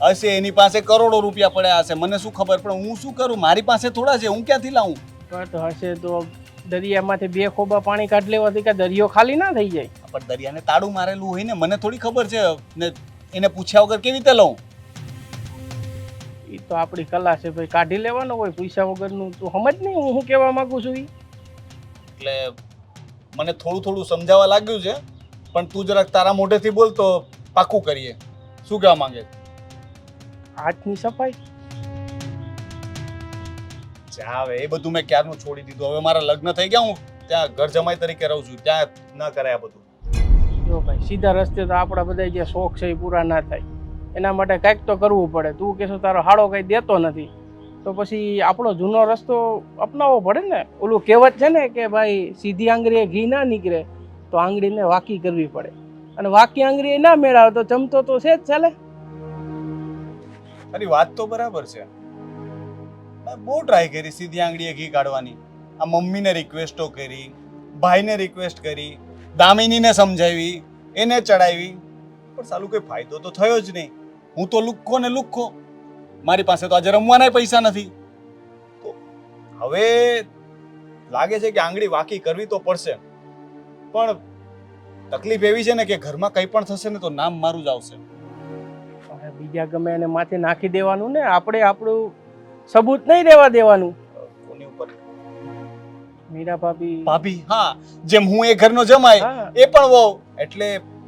હશે, એની પાસે કરોડો રૂપિયા પડ્યા હશે, મને શું ખબર. પણ હું શું કરું, મારી પાસે થોડા છે, હું ક્યાંથી લાવું? તો હશે તો દરિયામાંથી 2 ખોબા પાણી કાઢ લેવાથી કે દરિયો ખાલી ના થઈ જાય. પણ દરિયાને તાળું મારેલું હોય ને, મને થોડી ખબર છે ને. એને પૂછ્યા વગર કેવી રીતે લઉં? એ તો આપણી કલા છે ભાઈ, કાઢી લેવાનો હોય પૈસા વગરનું. તું સમજ નહીં હું શું કહેવા માંગુ છું ઈ? એટલે મને થોડું થોડું સમજાવવા લાગ્યું છે, પણ તું જરાક તારા મોઢેથી બોલ તો પાક્કું કરીએ. શું કહેવા માંગે? હાથની સફાઈ. હવે એ બધું મેં ક્યારનું છોડી દીધું. હવે મારા લગ્ન થઈ ગયા, હું ત્યાં ઘર જમાઈ તરીકે રહું છું, ત્યાં ન કરાય આ બધું. જો ભાઈ સીધા રસ્તે તો આપણા બધા જે શોખ છે એ પૂરા ના થાય. એના માટે કંઈક તો કરવું પડે. તું કહેશો તારો હાળો કંઈ દેતો નથી તો પછી આપણો જૂનો રસ્તો અપનાવવો પડે ને. ઓલું કહેવત છે ને કે ભાઈ સીધી આંગળીએ ઘી ના નીકળે તો આંગળીને વાકી કરવી પડે, અને વાકી આંગળીએ ના મેળાવે તો ચમતો તો છે જ ચાલે. તારી વાત તો બરાબર છે. મેં બહુ ટ્રાય કરી સીધી આંગળીએ ઘી કાઢવાની. આ મમ્મીને રિક્વેસ્ટો કરી, ભાઈને રિક્વેસ્ટ કરી, દામિનીને સમજાવી, એને ચડાવી, પણ સાલું કોઈ ફાયદો તો થયો જ નહીં. હું તો લુખ્ખો ને લુખ્ખો. મારી પાસે તો આજે રમવાના પૈસા નથી. તો હવે લાગે છે કે આંગળી વાકી કરવી તો પડશે. પણ તકલીફ એવી છે ને કે ઘરમાં કંઈ પણ થશે ને તો નામ મારું જ આવશે. બીજા ગમે એને માથે નાખી દેવાનું ને, આપણે આપણું સબૂત નહીં રહેવા દેવાનું. કોની ઉપર? મીરા ભાભી. ભાભી, હા. જેમ હું એ ઘરનો જમાય, હા. એ પણ વહુ. એટલે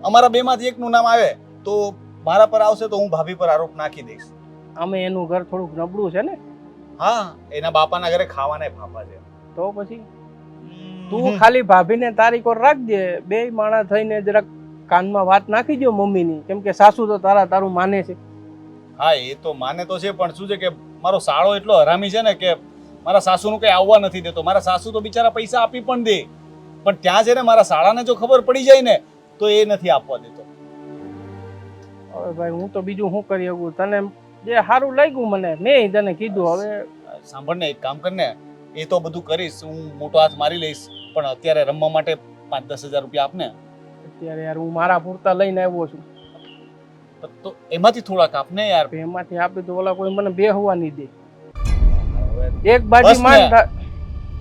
અમારા બેમાંથી એકનું નામ આવે તો મારા પર આવશે તો હું ભાભી પર આરોપ નાખી દઈશ. અમે એનું ઘર થોડુંક નબળું છે ને. હા, એના બાપાના ઘરે ખાવાના ફાફા છે. તો પછી તું ખાલી ભાભીને તારી કોર રાખજે. 2 માણસ થઈને જરાક કાનમાં વાત નાખી દો મમ્મીની, કેમ કે સાસુ તો તારું માને છે. હા, એ તો માને તો છે, પણ શું છે કે મારો સાળો એટલો હરામી છે ને કે મારા સાસુનું કંઈ આવવા નથી દેતો. મારા સાસુ તો બિચારા પૈસા આપી પણ દે, પણ ત્યાં છે ને મારા સાળાને જો ખબર પડી જાય ને તો એ નથી આપવા દેતો. હવે ભાઈ હું તો બીજું શું કરી શકું? તને જે સારું લાગ્યું મને, મેં તને કીધું. હવે સાંભળ ને, એક કામ કર ને, એ તો બધું કરીશ, હું મોટો હાથ મારી લઈશ, પણ અત્યારે રમવા માટે 5-10 હજાર રૂપિયા આપને. અત્યારે યાર હું મારા પૂરતા લઈને આવ્યો છું, તો એમાંથી થોડાક આપને યાર. એમાંથી આપી તો ઓલા કોઈ મને બેહવા નહીં દે. હવે એક બાજુ બસ ને. માન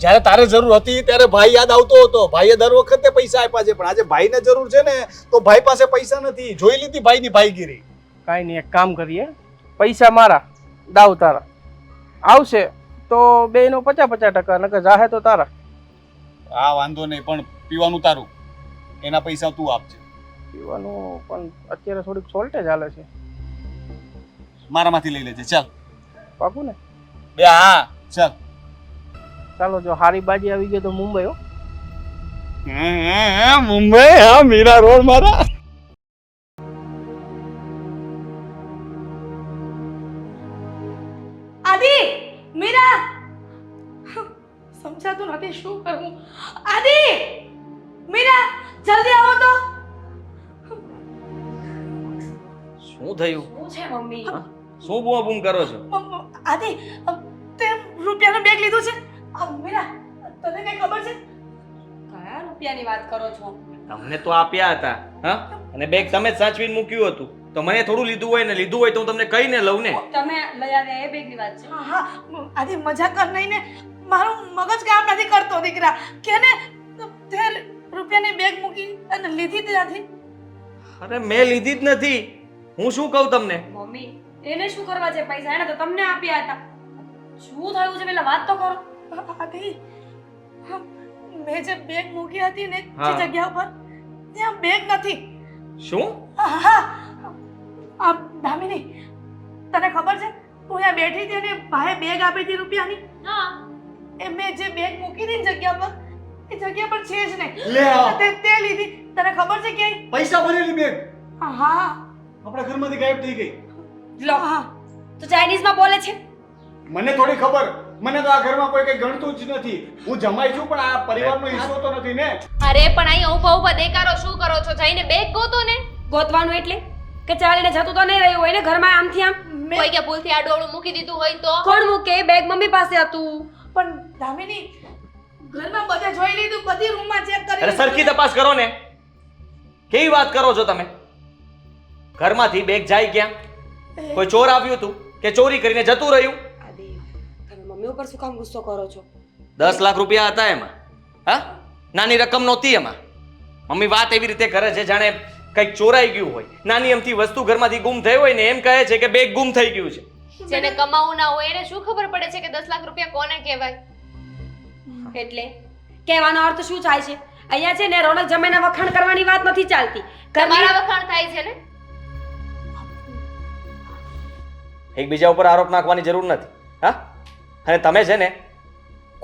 જ્યારે તારે જરૂર હતી ત્યારે ભાઈ યાદ આવતો હતો. ભાઈએ દર વખતે પૈસા આપ્યા છે, પણ આજે ભાઈને જરૂર છે ને તો ભાઈ પાસે પૈસા નથી. જોઈ લીધી ભાઈની ભાઈગીરી. કાંઈ નહીં, એક કામ કરીએ, પૈસા મારા, દાવ તારા. આવશે તો 2નો 50-50%, નકર જાહે તો તારા. હા, વાંધો નહીં, પણ પીવાનું તારું, એના પૈસા તું આપજે. પીવાનું પણ અત્યારે થોડીક શોર્ટેજ હાલે છે. મારામાંથી લઈ લેજે. ચાલ પાકું ને? બે. હા ચાલ. ચાલો, જો હારી બાજી આવી ગઈ તો મુંબઈ. હો મુંબઈ. હા, મીરા રોડ મારા. આદિ, મીરા, સમજાતું નથી શું કરું. આદિ, મીરા, જલ્દી આવો તો. શું થયું? શું છે મમ્મી? શું બૂમ બૂમ કરો છો? આદિ, તે રૂપિયાનું બેગ લીધું છે. મીરા, તને કઈ ખબર છે? કયા રૂપિયાની વાત કરો છો? તમને તો આપ્યા હતા, હા? અને બેગ તમે જ સાચવીને મૂક્યું હતું. તો મને થોડું લીધું હોય ને, લીધું હોય તો હું તમને કહીને લઉં ને. તમે લઈ આવ્યા એ બેગની વાત છે? હા, આદિ મજાક કર નહીં ને. મારું મગજ કામ નથી કરતો દીકરા. કે ને તે રૂપિયાની બેગ મૂકી અને લીધી ત્યાંથી. અરે મેં લીધી જ નથી. હું શું કહું તમને? મમ્મી એને શું કરવા છે પૈસા? એને તો તમને આપ્યા હતા. શું થયું છે પેલા વાત તો કરો. આદિ, મેં જે બેગ મૂકી હતી ને હા. જે જગ્યા ઉપર ત્યાં બેગ નથી. શું? હા, આ દામિની, તને ખબર છે હું અહીંયા બેઠી હતી અને ભાઈએ બેગ આપી હતી રૂપિયાની. હા એ મેં જે બેગ મૂકી હતી ને જગ્યા પર, એ જગ્યા પર છે જ નહીં. લે આ. તે લીધી. તને ખબર છે ક્યાંય? પૈસા ભરેલી બેગ હા. આપણા ઘરમાંથી ગાયબ થઈ ગઈ. લો તો ચાઇનીઝમાં બોલે છે. મને થોડી ખબર. મને તો આ ઘરમાં કોઈ કઈ ગણતું જ નથી. હું જમાઈ છું પણ આ પરિવારનો હિસ્સો તો નથી ને. અરે પણ અહીં ઊભા ઊભા દેકારો શું કરો છો? જઈને બેગ ગોતો ને. ગોતવાનું એટલે કે ચાલીને જતું તો નહીં રહ્યું હોય ને ઘરમાં આમથી આમ. કોઈ કે ભૂલથી આ ડોળું મૂકી દીધું હોય તો? કોણ મૂકે? બેગ મમ્મી પાસે હતું. પણ દામિની, ઘરમાં બધે જોઈ લીધું, બધી રૂમમાં ચેક કરી અરે સરખી તપાસ કરો ને. કેવી વાત કરો છો તમે? ઘરમાંથી બેગ જાય ક્યાં? કોઈ ચોર આવ્યું હતું કે ચોરી કરીને જતું રહ્યું? આદિ, તમે મમ્મી ઉપર શું કામ ગુસ્સો કરો છો? 10 લાખ રૂપિયા હતા એમાં. હા, નાની રકમ નહોતી એમાં. મમ્મી વાત એવી રીતે કરે છે જાણે કંઈક ચોરાઈ ગયું હોય. નાની અમથી વસ્તુ ઘરમાંથી ગુમ થઈ હોય ને એમ કહે છે કે બેગ ગુમ થઈ ગયું છે. જેને કમાવું ના હોય એને શું ખબર પડે છે કે 10 લાખ રૂપિયા કોને કહેવાય? એટલે કહેવાનો અર્થ શું થાય છે? અહીંયા છે ને રોનક જમાઈના વખાણ કરવાની વાત નથી ચાલતી. તમારા વખાણ થાય છે ને. એકબીજા ઉપર આરોપ નાખવાની જરૂર નથી. હા, અને તમે છે ને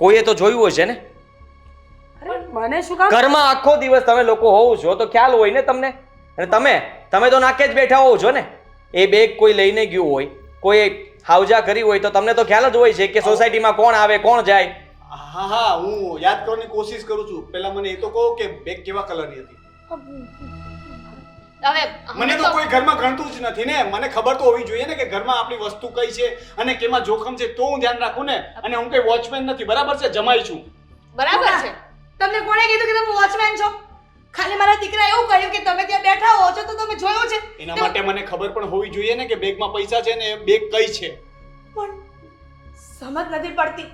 કોઈએ તો જોયું હોય છે ને. અરે, મને શું કામ? ઘરમાં આખો દિવસ તમે લોકો હોવ છો તો ખ્યાલ હોય ને તમને. અને તમે તો નાકે જ બેઠા હોવ છો ને. એ બેગ કોઈ લઈને ગયું હોય, કોઈ હાવજા કરી હોય તો તમને તો ખ્યાલ જ હોય છે કે સોસાયટીમાં કોણ આવે કોણ જાય. હા હા, હું યાદ કરવાની કોશિશ કરું છું. પહેલા મને એ તો કહો કે બેગ કેવા કલરની હતી. હવે મને તો કોઈ ઘરમાં ગણતું જ નથી ને. મને ખબર તો હોવી જોઈએ ને કે ઘરમાં આપણી વસ્તુ કઈ છે અને કેમાં જોખમ છે તો હું ધ્યાન રાખું ને. અને હું કઈ વોચમેન નથી, બરાબર છે? જમાઈ છું. બરાબર છે. તમને કોણે કીધું કે તમે વોચમેન છો? ખાલી મારા દીકરા એવું કહ્યું કે તમે ત્યાં બેઠા હો છો તો તમે જોયું છે. એના માટે મને ખબર પણ હોવી જોઈએ ને કે બેગમાં પૈસા છે ને એ બેગ કઈ છે. પણ સમજ નથી પડતી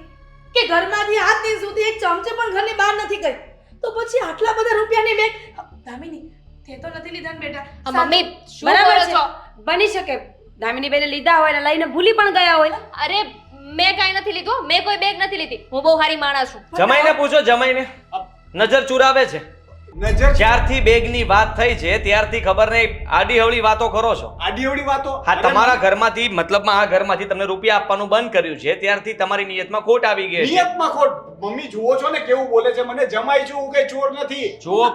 કે ઘરમાંથી હાથ દિન સુધી એક ચમચે પણ ઘરની બહાર નથી ગઈ, તો પછી આટલા બધા રૂપિયાની બેગ. દામિની, તે તો નથી લીધા ને બેટા. મમ્મી શું બરાબર કરો છે. છો? બની શકે દામિની બેને લીધા હોય ને લઈને ભૂલી પણ ગયા હોય. અરે મેં કાંઈ નથી લીધું. મેં કોઈ બેગ નથી લીધી. હું બહુ સારી માણસ છું. જમાઈને પૂછો, જમાઈને. નજર ચુરાવે છે. નજર જ્યારથી બેગની વાત થઈ છે ત્યારથી ખબર નહીં આડી હવળી વાતો કરો છો. આડીઅવળી વાતો. હા, તમારા ઘરમાંથી મતલબમાં આ ઘરમાંથી તમને રૂપિયા આપવાનું બંધ કર્યું છે ત્યારથી તમારી નિયતમાં ખોટ આવી ગઈ છે. નિયતમાં ખોટ. મમ્મી જુઓ છો ને કેવું બોલે છે. મને જમાઈ છું, હું કઈ ચોર નથી. જુઓ,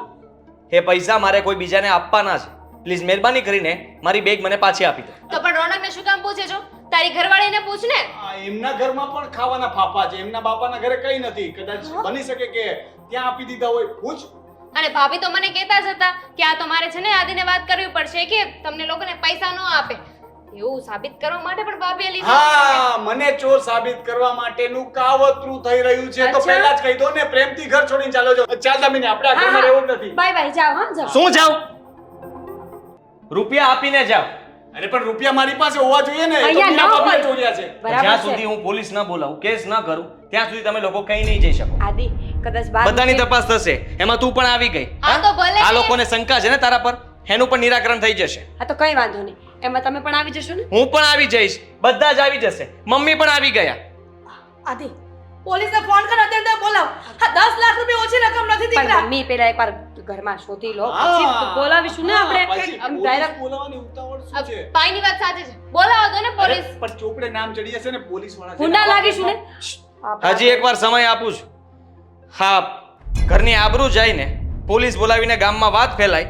એ પૈસા મારે કોઈ બીજાને આપવાના છે. પ્લીઝ મહેરબાની કરીને મારી બેગ મને પાછી આપી દો. તો પણ રોનકને શું કામ પૂછે છો? તારી ઘરવાળીને પૂછ ને. એમના ઘરમાં પણ ખાવાના ફાફા છે. એમના બાપાના ઘરે કઈ નથી. કદાચ બની શકે કે ત્યાં આપી દીધા હોય. પૂછ. અને ભાભી તો મને કહેતા જ હતા કે આ તો મારે છે ને આદિને વાત કરવી પડશે કે તમને લોકોને પૈસા ન આપે. એવું સાબિત કરવા માટે પણ ભાભીએ લીધું. હા, મને ચોર સાબિત કરવા માટેનું કાવતરું થઈ રહ્યું છે. તો અચ્છા. પહેલા જ કહી દો ને, પ્રેમથી ઘર છોડીને ચાલો છો. ચાલ દામિની, આપણે આ ઘરમાં રહેવું જ નથી. બાય બાય, જાઓ. હા, જાઓ. શું જાવ? રૂપિયા આપીને જાવ. અરે પણ રૂપિયા મારી પાસે હોવા જોઈએ ને. એ તો અહીંયા બીજા ન બાપાએ હોય. ચોર્યા છે. બરાબર જ્યાં છે. સુધી હું પોલીસ ન બોલાવું, કેસ ન કરું ત્યાં સુધી તમે લોકો કઈ નહીં જઈ શકો. આદિ, કદાચ બાર બધાની તપાસ થશે. એમાં તું પણ આવી ગઈ. હા તો ભલે આ ને. લોકોને શંકા છે ને તારા પર, એનું પણ નિરાકરણ થઈ જશે. હા તો કઈ વાંધો નહીં. એમાં તમે પણ આવી જશો ને. હું પણ આવી જઈશ. બધા જ આવી જશે. મમ્મી પણ આવી ગયા. આદિ, પોલીસને ફોન કર, અત્યારે બોલાવ. હા, 10 લાખ રૂપિયા ઓછી રકમ નથી પણ દીકરા. મમ્મી પેલા એકવાર ઘરમાં શોધી લો, હા. પછી બોલાવીશું ને આપણે. પછી એમ પોલીસ direct બોલાવવાની ઉતાવળ શું છે? પાઈની વાત સાચી છે. બોલાવો તો ને પોલીસ. અરે, પણ ચોપડે નામ ચડી જશે ને પોલીસ વાળા. ગુંડા લાગીશું ને. હજી એકવાર સમય આપું છું. હા, ઘરની આબરૂ જાય ને પોલીસ બોલાવીને ગામમાં વાત ફેલાય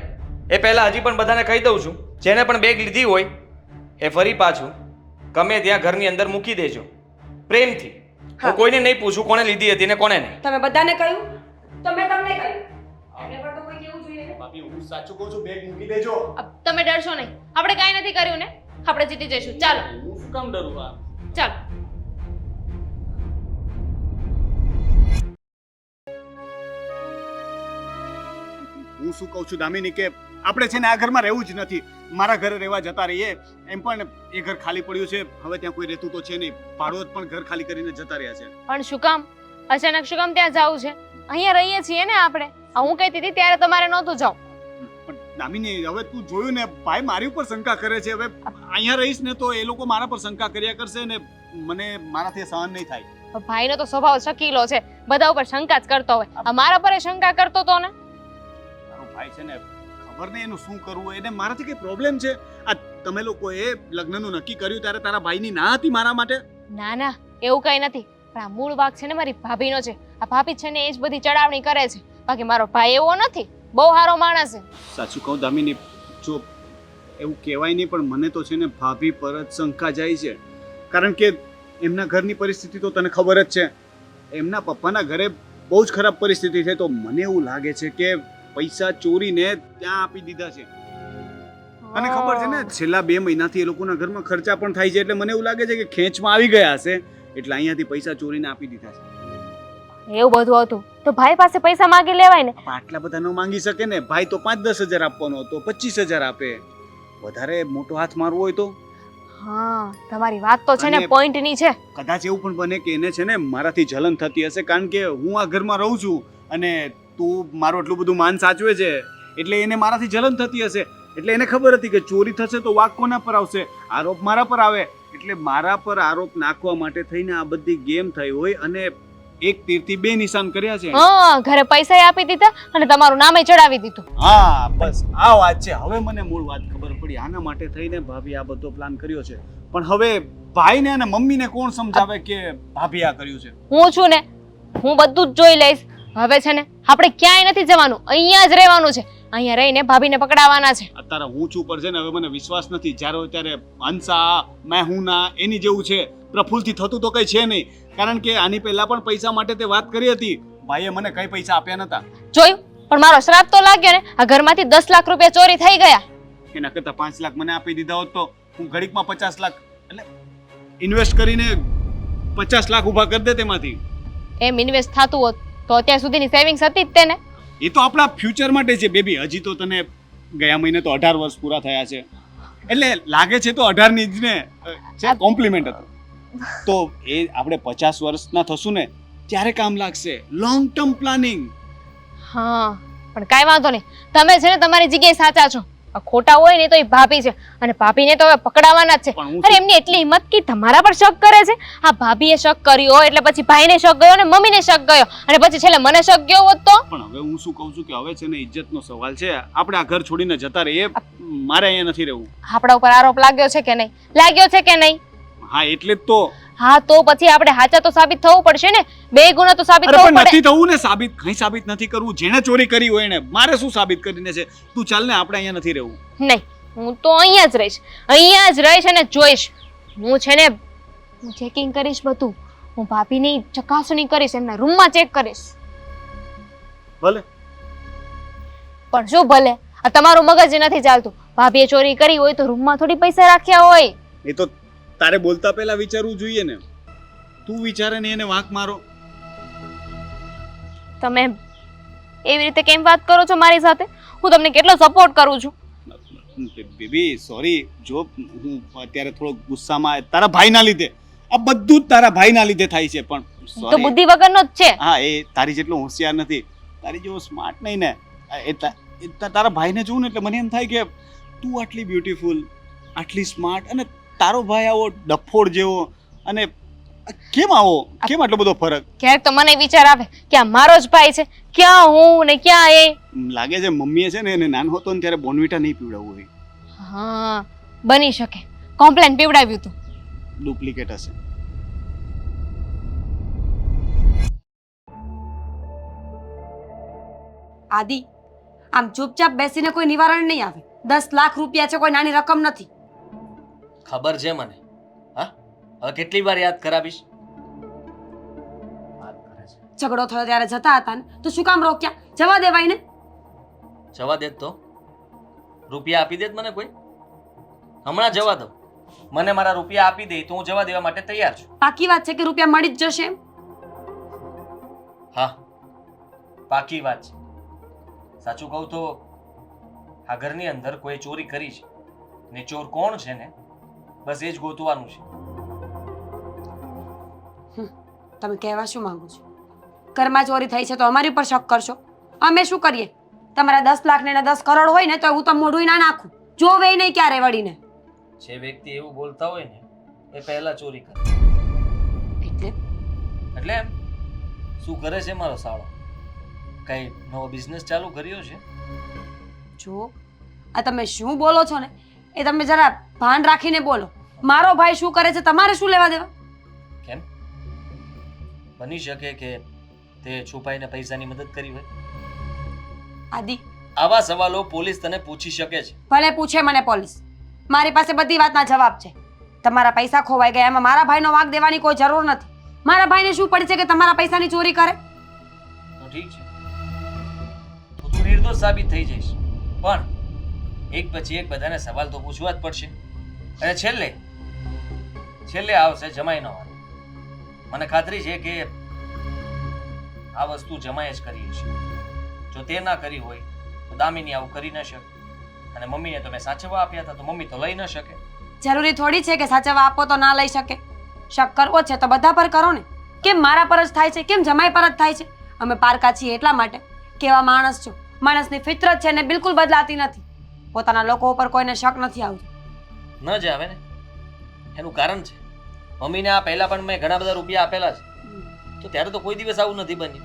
એ પહેલા હજી પણ બધાને કહી દઉં છું, જેને પણ બેગ લીધી હોય એ ફરી પાછું ગમે ત્યાં ઘરની અંદર મૂકી દેજો પ્રેમથી. હું કોઈને નહીં પૂછું કોણે લીધી હતી ને કોણે નહીં. તમે બધાને કહ્યું તો મેં તમને કહ્યું. એને પણ તો કોઈ કેવું જોઈએ ને. ભાભી, હું સાચું કહું છું, બેગ મૂકી દેજો. તમે ડરશો નહીં. આપણે કાંઈ નથી કર્યું ને. આપણે જીતી જઈશું. ચાલો હું શું કામ ડરું? આ ચાલો. હું શું કહું છું દામિની કે આપણે છે ને આ ઘરમાં રહેવું જ નથી. મારા ઘરે રહેવા જતા રહીએ. એમ પણ એ ઘર ખાલી પડ્યું છે. હવે ત્યાં કોઈ રહેતું તો છે નહીં. ભાડુત પણ ઘર ખાલી કરીને જતા રહ્યા છે. પણ શું કામ? અચાનક શું કામ ત્યાં જવું છે? અહીંયા રહીએ છીએ ને આપણે. હું કહેતી હતી ત્યારે તમારે નહોતું જાવ. પણ દામિની, હવે તું જોયું ને, ભાઈ મારી ઉપર શંકા કરે છે. હવે અહીંયા રહીશ ને તો એ લોકો મારા પર શંકા કર્યા કરશે ને મને મારાથી સહન નહીં થાય. ભાઈનો તો સ્વભાવ શકીલો છે, બધા ઉપર શંકા જ કરતો હોય. આ મારા પર શંકા કરતો તો ને. તારો ભાઈ છે ને, ખબર નહીં એનું શું કરવું, એને મારાથી કઈ પ્રોબ્લેમ છે? આ તમે લોકોએ લગ્નનું નક્કી કર્યું ત્યારે તારા ભાઈની ના હતી મારા માટે? ના ના, એવું કઈ નથી. પણ આ મૂળ વાંક છે ને મારી ભાભીનો છે. આ ભાભી છે ને એ જ બધી ચડાવણી કરે છે. બાકી મારો ભાઈ એવો નથી, બહુ સારો માણસ છે. સાચું કહું દામિની, જો એવું કહેવાય નહીં પણ મને તો છે ને ભાભી પર જ શંકા જાય છે. કારણ કે એમના ઘરની પરિસ્થિતિ તો તને ખબર જ છે. એમના પપ્પાના ઘરે બહુ જ ખરાબ પરિસ્થિતિ છે. તો મને એવું લાગે છે કે પૈસા ચોરીને ત્યાં આપી દીધા છે. અને ખબર છે ને, છેલ્લા 2 મહિનાથી એ લોકોના ઘરમાં ખર્ચા પણ થાય છે. એટલે મને એવું લાગે છે કે ખેંચમાં આવી ગયા હશે, એટલે અહીંયાથી પૈસા ચોરીને આપી દીધા છે. એવું બધું હતું તો ભાઈ પાસે પૈસા માંગી લેવાય ને. પણ આટલા બધા ન માંગી શકે ને. ભાઈ તો 5-10 હજાર આપવાનો હતો, 25,000 આપે. વધારે મોટો હાથ મારવો હોય તો? હા, તમારી વાત તો છે ને અને પોઈન્ટની છે. કદાચ એવું પણ બને કે એને છે ને મારાથી જલન થતી હશે, કારણ કે હું આ ઘરમાં રહું છું અને તું મારું એટલું બધું માન સાચવે છે, એટલે એને મારાથી જલન થતી હશે. એટલે એને ખબર હતી કે ચોરી થશે તો વાંક કોના પર આવશે? આરોપ મારા પર આવે. એટલે મારા પર આરોપ નાખવા માટે થઈને આ બધી ગેમ થઈ હોય અને એક તીરથી 2 નિશાન કર્યા છે. હા, ઘરે પૈસા આપી દીધા અને તમારું નામે ચડાવી દીધું. હા, બસ આ વાત છે. હવે મને મૂળ વાત ખબર પડી. આના માટે થઈને ભાભી આ બધો પ્લાન કર્યો છે. પણ હવે ભાઈને અને મમ્મીને કોણ સમજાવે કે ભાભી આ કર્યું છે? હું છું ને, હું બધું જ જોઈ લઈશ. હવે છે ને આપણે ક્યાંય નથી જવાનું, અહીંયા જ રહેવાનું છે. અહીંયા રહીને ભાભીને પકડાવવાના છે. અત્યારે હું છું પર છે ને, હવે મને વિશ્વાસ નથી. જ્યારે હોય ત્યારે હંસા મેં હું ના એની જેવું છે. પ્રફુલ્લથી થતું તો કઈ છે નહીં. કારણ કે આની પહેલા પણ પૈસા માટે તે વાત કરી હતી. ભાઈએ મને કઈ પૈસા આપ્યા નતા. જોયું? પણ મારો શ્રાપ તો લાગ્યો ને. આ ઘરમાંથી 10 લાખ રૂપિયા ચોરી થઈ ગયા. એના કરતા 5 લાખ મને આપી દીધા હોત તો હું ઘડીકમાં 50 લાખ એટલે ઇન્વેસ્ટ કરીને 50 લાખ ઊભા કરી દે તેમાંથી. એમ ઇન્વેસ્ટ થતું હોત તો અત્યાર સુધીની સેવિંગ્સ હતી જ તેને. એ તો આપણા ફ્યુચર માટે છે બેબી. હજી તો તને ગયા મહિને તો 18 વર્ષ પૂરા થયા છે, એટલે લાગે છે તો 18 ની જ ને છે. કોમ્પ્લિમેન્ટ હતો. તો એ આપણે 50 વર્ષના થશું ને ત્યારે કામ લાગશે. Long term planning. હા, પણ કાંઈ વાંધો નહીં. તમે છે ને તમારી જગ્યાએ સાચા છો. આ ખોટા હોય ને તો એ ભાભી છે અને ભાભીને તો હવે પકડાવાના જ છે. પણ હું અરે એમની એટલી હિંમત કે તમારા પર શક કરે છે. આ ભાભીએ શક કર્યો એટલે પછી ભાઈને શક ગયો અને મમ્મીને શક ગયો અને પછી છેલ્લે મને શક ગયો હોત તો? પણ હવે હું શું કહું છું કે હવે છે ને ઇજ્જતનો સવાલ છે. આપણે આ ઘર છોડીને જતા રહીએ. મારે અહીંયા નથી રહેવું. આપણા ઉપર આરોપ લાગ્યો છે કે નહીં? લાગ્યો છે કે નહીં? હા, એટલે જ તો. હા, તો પછી આપણે સાચા તો સાબિત થવું પડશે ને. 2 ગુના તો સાબિત અરે થવું પણ પડે. નથી થવું ને સાબિત. કઈ સાબિત નથી કરવું. જેણે ચોરી કરી હોય એને મારે શું સાબિત કરીને છે? તું ચાલ ને, આપણે અહીંયા નથી રહેવું. નહીં, હું તો અહીંયા જ રહીશ. અહીંયા જ રહીશ અને જોઈશ. હું છે ને હું ચેકિંગ કરીશ બધું. હું ભાભીની ચકાસણી કરીશ, એમના રૂમમાં ચેક કરીશ. ભલે. પણ શું ભલે? આ તમારું મગજ નથી ચાલતું. ભાભીએ ચોરી કરી હોય તો રૂમમાં થોડી પૈસા રાખ્યા હોય. એ તો તારે બોલતા પહેલા વિચારવું જોઈએ ને. તું વિચારે ને એને વાંક મારો. તમે એવી રીતે કેમ વાત કરો છો મારી સાથે? હું તમને કેટલો સપોર્ટ કરું છું. બેબી સોરી, જો હું અત્યારે થોડો ગુસ્સામાં તારા ભાઈના લીધે, આ બધું જ તારા ભાઈના લીધે થાય છે. પણ તો sorry. બુદ્ધિ વગરનો જ છે. હા, એ તારી જેટલો હોશિયાર નથી, તારી જેવો સ્માર્ટ નહીં ને. તારા ભાઈને જોઉં ને એટલે મને એમ થાય કે તું આટલી બ્યુટીફુલ, આટલી સ્માર્ટ અને તારો ભાઈ આવો ડફોડ જેવો. અને કેમ આટલો બધો ફરક? ક્યારેક તો મને વિચાર આવે કે આ મારો જ ભાઈ છે, ક્યાં હું ને ક્યાં એ. લાગે છે મમ્મીએ છે ને એને નાનો હતો ને ત્યારે બોર્નવિટા નહીં પીવડાવવું હોય. હા, બની શકે. કોમ્પ્લેન પીવડાવ્યું હતું. ડુપ્લિકેટ હશે. આદિ, આમ ચૂપચાપ બેસીને કોઈ નિવારણ નહીં આવે. 10 લાખ રૂપિયા છે, કોઈ નાની રકમ નથી. ખબર છે મને. હા, હવે કેટલી વાર યાદ કરાવીશ? વાત કરે છે. ઝઘડો થયો ત્યારે જતા હતા ને, તો શું કામ રોક્યા? જવા દેવાય ને. જવા દે તો રૂપિયા આપી દે મને કોઈ. હમણાં જવા દો. મને મારા રૂપિયા આપી દે તો હું જવા દેવા માટે તૈયાર છું. પાકી વાત છે કે રૂપિયા મળી જ જશે એમ? હા, પાકી વાત છે. સાચું કહું તો આ ઘરની અંદર કોઈ ચોરી કરી છે ને ચોર કોણ છે ને બસ એ જ ગોતવાનું છે. તમે કહેવા શું માંગો છો? ઘરમાં ચોરી થઈ છે તો અમારી ઉપર શક કરશો? અમે શું કરીએ? તમારા 10 લાખ ને 10 કરોડ હોય ને તો હું તો મોઢું ના નાખું, જોવે નહીં ક્યારે વળીને. જે વ્યક્તિ એવું બોલતા હોય ને એ પહેલા ચોરી કરે. એટલે એટલે એમ શું કરે છે મારો સાળો? કઈ નવો બિઝનેસ ચાલુ કર્યો છે? જો આ તમે શું બોલો છો ને એ તમે જરા ભાન રાખીને બોલો. મારો ભાઈ શું કરે છે તમારે શું લેવા દેવા? કેમ બની શકે કે તે છુપાઈને પૈસાની મદદ કરી હોય? આદિ, આવા સવાલો પોલીસ તને પૂછી શકે છે. ભલે પૂછે મને પોલીસ, મારી પાસે બધી વાતના જવાબ છે. તમારા પૈસા ખોવાઈ ગયા એમાં મારા ભાઈનો વાંક દેવાની કોઈ જરૂર નથી. મારા ભાઈને શું પડી છે કે તમારા પૈસાની ચોરી કરે? તો ઠીક છે, તો તું નિર્દોષ સાબિત થઈ જઈશ, પણ એક પછી એક બધાને સવાલ તો પૂછવા જ પડશે. અને છેલ્લે આવશે જમાઈનો વારો. મને ખાતરી છે કે આ વસ્તુ જમાઈએ જ કરી હશે. જો તે ના કરી હોય તો દામિની આવું કરી ન શકે. અને મમ્મીને તો મેં સાચવવા આપ્યા હતા તો મમ્મી તો લઈ ન શકે. જરૂરી થોડી છે કે સાચવવા આપો તો ના લઈ શકે. શક કરવો છે તો બધા પર કરો ને. કેમ મારા પર જ થાય છે? કેમ જમાઈ પર જ થાય છે? અમે પારકા છીએ એટલા માટે. કેવા માણસ છો? માણસની ફિતરત છે ને બિલકુલ બદલાતી નથી. પોતાના લોકો ઉપર કોઈને શક નથી આવતો. ન જ આવે ને, એનું કારણ છે મમ્મીને આ પહેલા પણ મેં ઘણા બધા રૂપિયા આપેલા છે, તો ત્યારે તો કોઈ દિવસ આવું નથી બન્યું.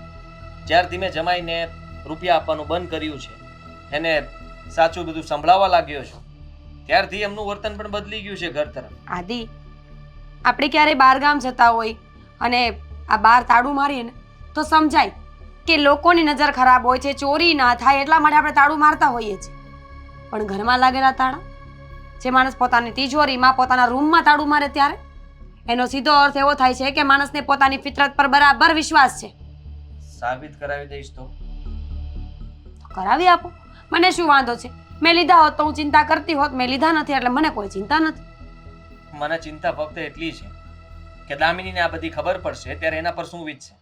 જ્યારથી મેં જમાઈને રૂપિયા આપવાનું બંધ કર્યું છે, એને સાચું બધું સંભળાવવા લાગ્યો છું, ત્યારથી એમનું વર્તન પણ બદલી ગયું છે ઘર તરફ. આદિ, આપણે ક્યારેય બહાર ગામ જતા હોય અને આ બહાર તાળું મારીએ ને તો સમજાય કે લોકોની નજર ખરાબ હોય છે, ચોરી ના થાય એટલા માટે આપણે તાળું મારતા હોઈએ છીએ. પણ ઘરમાં લાગેલા તાળા, જે માણસ પોતાની તિજોરીમાં પોતાના રૂમમાં તાળું મારે ત્યારે એનો સીધો અર્થ એવો થાય છે કે માણસને પોતાની ફિતરત પર બરાબર વિશ્વાસ છે. સાબિત કરાવી દઈશ તો કરાવી આપો, મને શું વાંધો છે? મેં લીધા હોત તો હું ચિંતા કરતી હોત, મેં લીધા નથી એટલે મને કોઈ ચિંતા નથી. મને ચિંતા ફક્ત એટલી છે કે દામિનીને આ બધી ખબર પડશે ત્યારે એના પર શું વીતશે.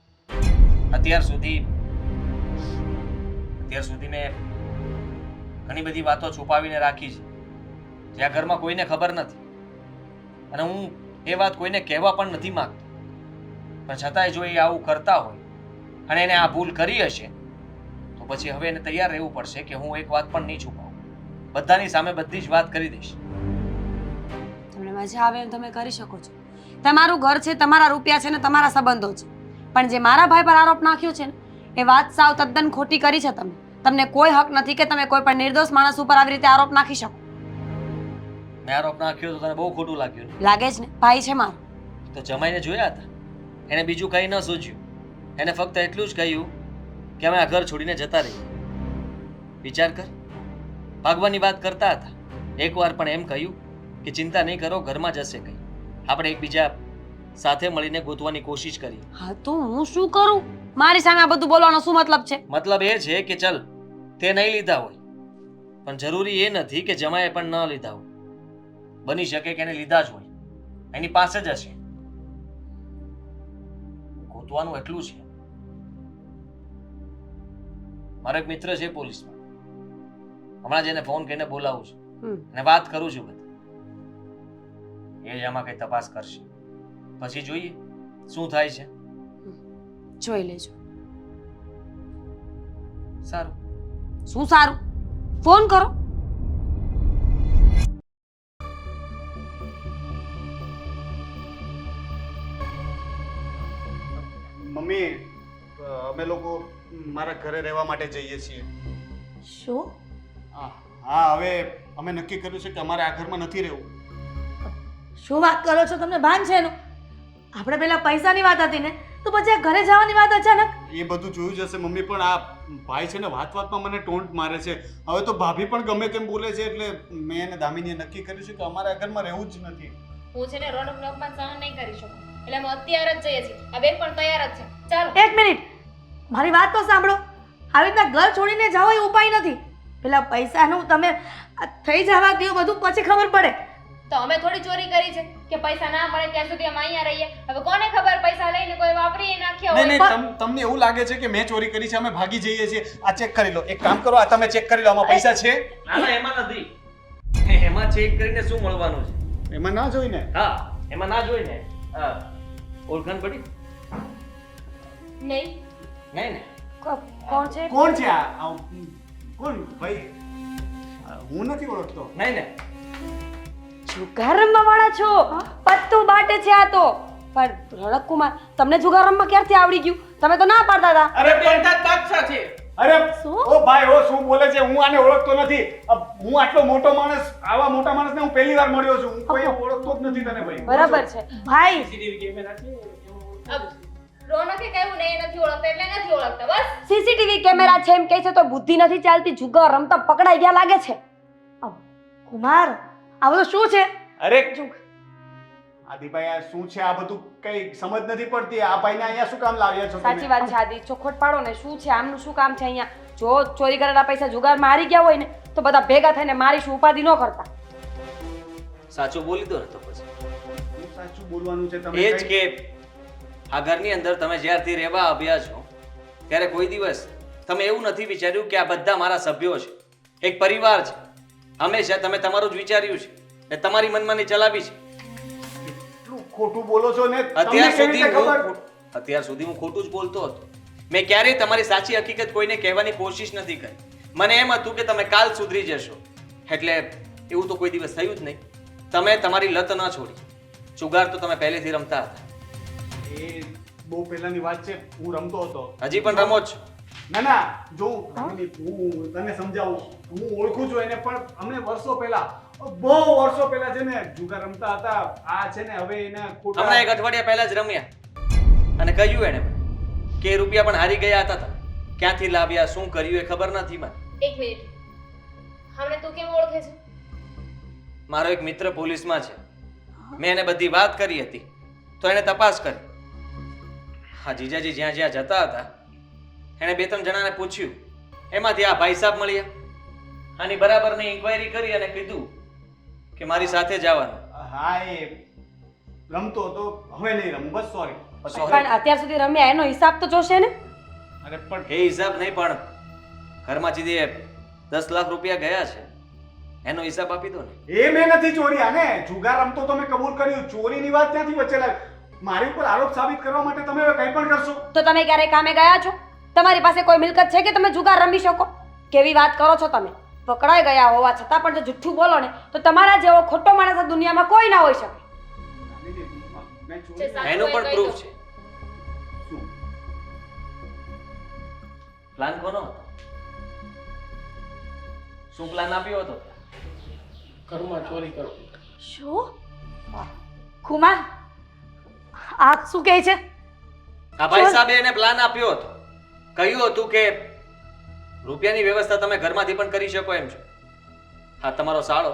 અત્યાર સુધી મેં ઘણી બધી વાતો છુપાવીને રાખી છે, જે આ ઘરમાં કોઈને ખબર નથી, અને હું એ વાત કોઈને કહેવા પણ નથી માંગતો. પણ છતાંય જો એ આવું કરતા હોય અને એને આ ભૂલ કરી હશે તો પછી હવે એને તૈયાર રહેવું પડશે કે હું એક વાત પણ નહીં છુપાવું. બધાની સામે બધી જ વાત કરી દઈશ. તમને મજા આવે એમ તમે કરી શકો છો. તમારું ઘર છે, તમારા રૂપિયા છે ને તમારા સંબંધો છે. પણ જે મારા ભાઈ પર આરોપ નાખ્યો છે ને એ વાત સાવ તદ્દન ખોટી કરી છે તમે. તમને કોઈ હક નથી કે તમે કોઈ પણ નિર્દોષ માણસ ઉપર આવી રીતે આરોપ નાખી શકો. મેં આરોપ નાખ્યો તો તને બહુ ખોટું લાગ્યું ને? લાગે જ ને, ભાઈ છે મારો. તો જમાઈને જોયા હતા, એને બીજું કંઈ ન સૂઝ્યું. એને ફક્ત એટલું જ કહ્યું કે અમે આ ઘર છોડીને જતા રહીએ. વિચાર કર, ભાગવાની વાત કરતા હતા, એકવાર પણ એમ કહ્યું કે ચિંતા નહીં કરો, ઘરમાં જશે કંઈ, આપણે એકબીજા સાથે મળીને ગોતવાની કોશિશ કરીએ. હા તો હું શું કરું? મારી સામે આ બધું બોલવાનો શું મતલબ છે? મતલબ એ છે કે ચલ તે નહીં લીધા હોય, પણ જરૂરી એ નથી કે જમાએ પણ ન લીધા હોય. બની શકે કે એને લીધા જ હોય, એની પાસે જ હશે. ગોતવાનું એટલું છે. મારો એક મિત્ર છે પોલીસમાં, હમણાં જ એને ફોન કરીને બોલાવું છું અને વાત કરું છું બધી. એ જ આમાં કઈ તપાસ કરશે, પછી જોઈએ શું થાય છે. જોઈ લેજો. સારું. શું સારું? ફોન કરો. મમ્મી, અમે લોકો મારા ઘરે રહેવા માટે જઈએ છીએ. શું? હા, હવે અમે નક્કી કર્યું છે કે અમારે આ ઘરમાં નથી રહેવું. શું વાત કરો છો? તમને ભાન છે એનું? આપણે પેલા પૈસાની વાત હતી ને, તો પછી આ ઘરે જવાની વાત અચાનક? એ બધું જોયું જશે મમ્મી, પણ આ ભાઈ છે ને વાતમાં મને ટોન્ટ મારે છે. હવે તો ભાભી પણ ગમે તેમ બોલે છે, એટલે મેં એને દામિનીએ નક્કી કર્યું છે કે અમારે આ ઘરમાં રહેવું જ નથી. હું છે ને રોનકનો અપમાન સહન નહીં કરી શકું, એટલે અમે અત્યારે જ જઈએ છીએ. આ બેન પણ તૈયાર જ છે. ચાલો. એક મિનિટ, મારી વાત તો સાંભળો. આવી રીતના ઘર છોડીને જાઓ એ ઉપાય નથી. પેલા પૈસાનું તમે થઈ જવા દો, બધું પછી ખબર પડે. તો અમે થોડી ચોરી કરી છે કે પૈસા ના મળે ત્યાં સુધી અમે અહીંયા રહીએ? હવે કોને ખબર, પૈસા લઈને કોઈ વાપરી નાખ્યા હોય. નહીં, તમને એવું લાગે છે કે મેં ચોરી કરી છે, અમે ભાગી જઈએ છીએ. આ ચેક કરી લો, એક કામ કરો, આ તમે ચેક કરી લો, આમાં પૈસા છે? ના, એમાં નથી. એમાં ચેક કરીને શું મળવાનું છે? એમાં ના જોઈને. હા, એમાં ના જોઈને ઓળખાણ પડી? નહીં, નહીં ને કોણ છે? કોણ છે આ કોણ ભાઈ? હું નથી ઓળખતો. નહીં ને જુગાર રમવા વાળા છો? પત્તું બાટે છે આ તો. પણ રણક કુમાર, તમને જુગાર રમવા ક્યારથી આવડી ગયું? તમે તો ના પાડતા હતા. અરે બેટા બાદશાહ છે. અરે શું? ઓ ભાઈ ઓ શું બોલે છે? હું આને ઓળખતો નથી. હું આટલો મોટો માણસ, આવા મોટા માણસને હું પહેલી વાર મળ્યો છું. હું કોઈ ઓળખતો જ નથી તને ભાઈ. બરાબર છે. ભાઈ સીસીટીવી કેમેરા છે એમાં રોનકે કહ્યું ને એ નથી ઓળખતા એટલે નથી ઓળખતા બસ. સીસીટીવી કેમેરા છે એમ કહે છે તો બુદ્ધિ નથી ચાલતી. જુગાર રમતા પકડાઈ ગયા લાગે છે. કુમાર આ બધું શું છે? અરે આદિભાઈ આ શું છે આ બધું? કઈ સમજ નથી પડતી. આ ભાઈને અહીંયા શું કામ લાવ્યા છો સાચી તમે? વાત છે આદિ, ચોખવટ પાડો ને. શું છે આમનું શું કામ છે અહીંયા? જો ચોરી કરેલા પૈસા જુગારમાં હારી ગયા હોય ને તો બધા ભેગા થઈને મારીશું, ઉપાધિ ન કરતા. સાચું બોલી દો ને તો પછી. શું સાચું બોલવાનું છે તમે? એ જ કે આ ઘરની અંદર તમે જ્યારથી રહેવા આવ્યા છો ત્યારે કોઈ દિવસ તમે એવું નથી વિચાર્યું કે આ બધા મારા સભ્યો છે, એક પરિવાર છે. હંમેશા તમે તમારું જ વિચાર્યું છે ને તમારી મનમાની ચલાવી છે. એટલું ખોટું બોલો છો ને. તમને અત્યાર કેવી સુધી રીતે ખબર? અત્યાર સુધી હું ખોટું જ બોલતો હતો. મેં ક્યારેય તમારી સાચી હકીકત કોઈને કહેવાની કોશિશ નથી કરી. મને એમ હતું કે તમે કાલ સુધરી જશો. એટલે એવું તો કોઈ દિવસ થયું જ નહીં. તમે તમારી લત ન છોડી. જુગાર તો તમે પહેલેથી રમતા હતા. એ બહુ પહેલાની વાત છે. હું રમતો હતો. હજી પણ રમો જ છો. ના ના જો હું તને સમજાવું. હું ઓળખું છું એને, પણ અમને વર્ષો પહેલા, બહુ વર્ષો પહેલા છે ને જુગાર રમતા હતા. આ છે ને હવે એને ખોટા હમણાં એક અઠવાડિયા પહેલા જ રમ્યા અને કહ્યું એને કે એ રૂપિયા પણ હારી ગયા હતા. ક્યાંથી લાવ્યા, શું કર્યું એ ખબર નથી મને. એક મિનિટ, હમણે તું કેમ ઓળખે છે? મારો એક મિત્ર પોલીસમાં છે. મેં એને બધી વાત કરી હતી તો એને તપાસ કરી. હા, જીજાજી જ્યાં જ્યાં જતા હતા એણે બે ત્રણ જણાને પૂછ્યું. એમાંથી આ ભાઈ સાહેબ મળ્યા. આની બરાબરની ઇન્ક્વાયરી કરી અને કીધું કે મારી સાથે જવાનું. હા એ રમતો હતો. હવે નહીં રમું. બસ સોરી. પણ અત્યાર સુધી રમ્યા એનો હિસાબ તો જોશે ને. અરે પણ એ હિસાબ નહીં, પણ ઘરમાંથી જે 10 લાખ રૂપિયા ગયા છે એનો હિસાબ આપી દો ને. એ મેં નથી ચોર્યા ને. જુગાર રમતો તો મેં કબૂલ કર્યું. ચોરીની વાત ત્યાંથી વચ્ચે લાવી. મારી ઉપર આરોપ સાબિત કરવા માટે તમે હવે કંઈ પણ કરશો. તો તમે ક્યારે કામે ગયા છો? તમારી પાસે કોઈ મિલકત છે કે તમે જુગાર રમી શકો? કેવી વાત કરો છો તમે? પકડાઈ ગયા હોવા છતાં પણ જો જુઠ્ઠું બોલો ને તો તમારા જેવો ખોટો માણસ આ દુનિયામાં કોઈ ના હોઈ શકે. મેં ચોરી એનો પણ પ્રૂફ છે. શું? પ્લાન કોનો હતો? શું પ્લાન આપ્યો હતો? ઘરમાં ચોરી કરો. શું? કુમાર આ શું કહે છે? આ ભાઈ સાહેબે એને પ્લાન આપ્યો હતો. કહ્યું હતું કે રૂપિયાની વ્યવસ્થા તમે ઘરમાંથી પણ કરી શકો એમ છો. હા, તમારો સાળો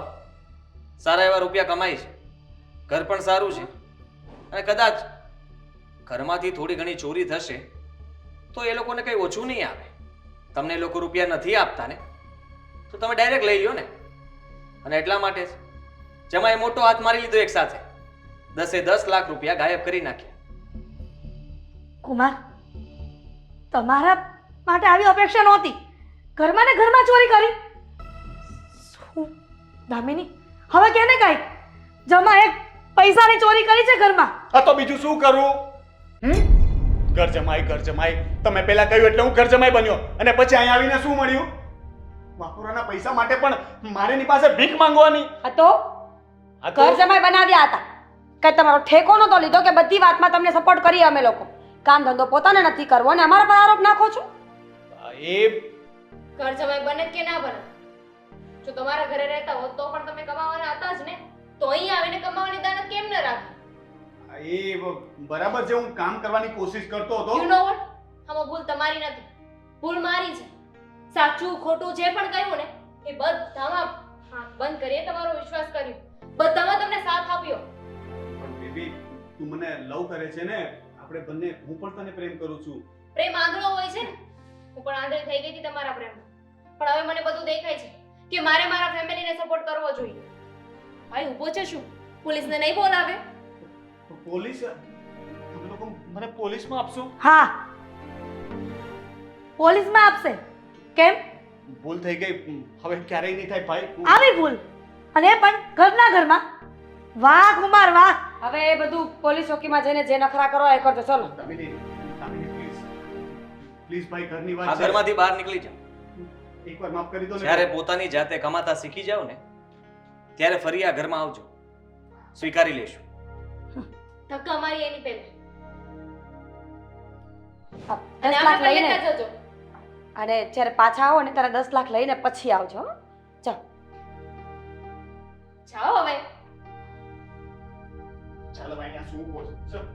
સારા એવા રૂપિયા કમાય છે, ઘર પણ સારું છે, અને કદાચ ઘરમાંથી થોડી ઘણી ચોરી થશે તો એ લોકોને કંઈ ઓછું નહીં આવે. તમને એ લોકો રૂપિયા નથી આપતા ને તો તમે ડાયરેક્ટ લઈ લો ને. અને એટલા માટે જ જમાએ મોટો હાથ મારી લીધો. એક સાથે 10 લાખ રૂપિયા ગાયબ કરી નાખ્યા. કુમાર તમારા માટે આવી અપેક્ષા નહોતી. ઘરમાં ને ઘરમાં ચોરી કરી. શું દામિની, હવે કેને કઈ જમા એક પૈસાની ચોરી કરી છે ઘરમાં? હા તો બીજું શું કરું? ઘર જમાઈ. તમે પહેલા કહ્યું એટલે હું ઘર જમાઈ બન્યો અને પછી અહીંયા આવીને શું મળ્યું? વાપરાના પૈસા માટે પણ મારીની પાસે ભીખ માંગવાની. આ તો આ તો ઘર જમાઈ બનાવ્યા હતા. કઈ તમારો ઠેકો નતો લીધો કે બધી વાતમાં તમને સપોર્ટ કરીએ અમે લોકો? કામ ધંધો પોતાને નથી કરવો અને અમારા પર આરોપ નાખો છો. એ ઘર જમાઈ બને કે ના બને, જો તમારા ઘરે રહેતા હોત તો પણ તમે કમાવાના હતા જ ને. તો અહીં આવીને કમાવાની દાનત કેમ ન રાખી? એ બરાબર છે. હું કામ કરવાની કોશિશ કરતો હતો. યુ નો વોટ, આમાં ભૂલ તમારી નથી, ભૂલ મારી છે. સાચું ખોટું જે પણ કહ્યું ને એ બધામાં હાથ બંધ કરીએ તમારો વિશ્વાસ કર્યો, બધામાં તમને સાથ આપ્યો. પણ બેબી તું મને લવ કરે છે ને? આપણે બંને, હું પણ તને પ્રેમ કરું છું. પ્રેમ આંધળો હોય છે ને. હું પણ આંધળી થઈ ગઈ હતી તમારા પ્રેમમાં, પણ હવે મને બધું દેખાય છે કે મારે મારા ફેમિલીને સપોર્ટ કરવો જોઈએ. ભાઈ ઊભો છે શું? પોલીસને નહીં બોલાવે? પોલીસ? તમે લોકો મને પોલીસમાં આપશો? હા, પોલીસમાં આપશે. કેમ? ભૂલ થઈ ગઈ. હવે ક્યારેય નહીં થાય ભાઈ. આવી ભૂલ, અને એ પણ ઘરના ઘરમાં. વાહ કુમાર વાહ. હવે એ બધું પોલીસ ચોકીમાં જઈને જે નખરા કરો એ કરજો. ચલો. દામિની, પ્લીઝ પ્લીઝ ભાઈ ઘરની આ વાત છે ઘરમાંથી બહાર નીકળી જાઓ. એકવાર માફ કરી દો ને જ્યારે પોતાની જાતે કમાતા શીખી જાવ ને ત્યારે ફરી આ ઘરમાં આવજો, સ્વીકારી લેશું. ધક્કા મારી એની પહેલા આ અને 10 લાખ આપણે લઈને લેતા જજો. અને જ્યારે પાછા આવો ને ત્યારે 10 લાખ લઈને પછી આવજો હો. જાઓ હવે. ચાલો ભાઈ આ શું કહો છો? ચાલો.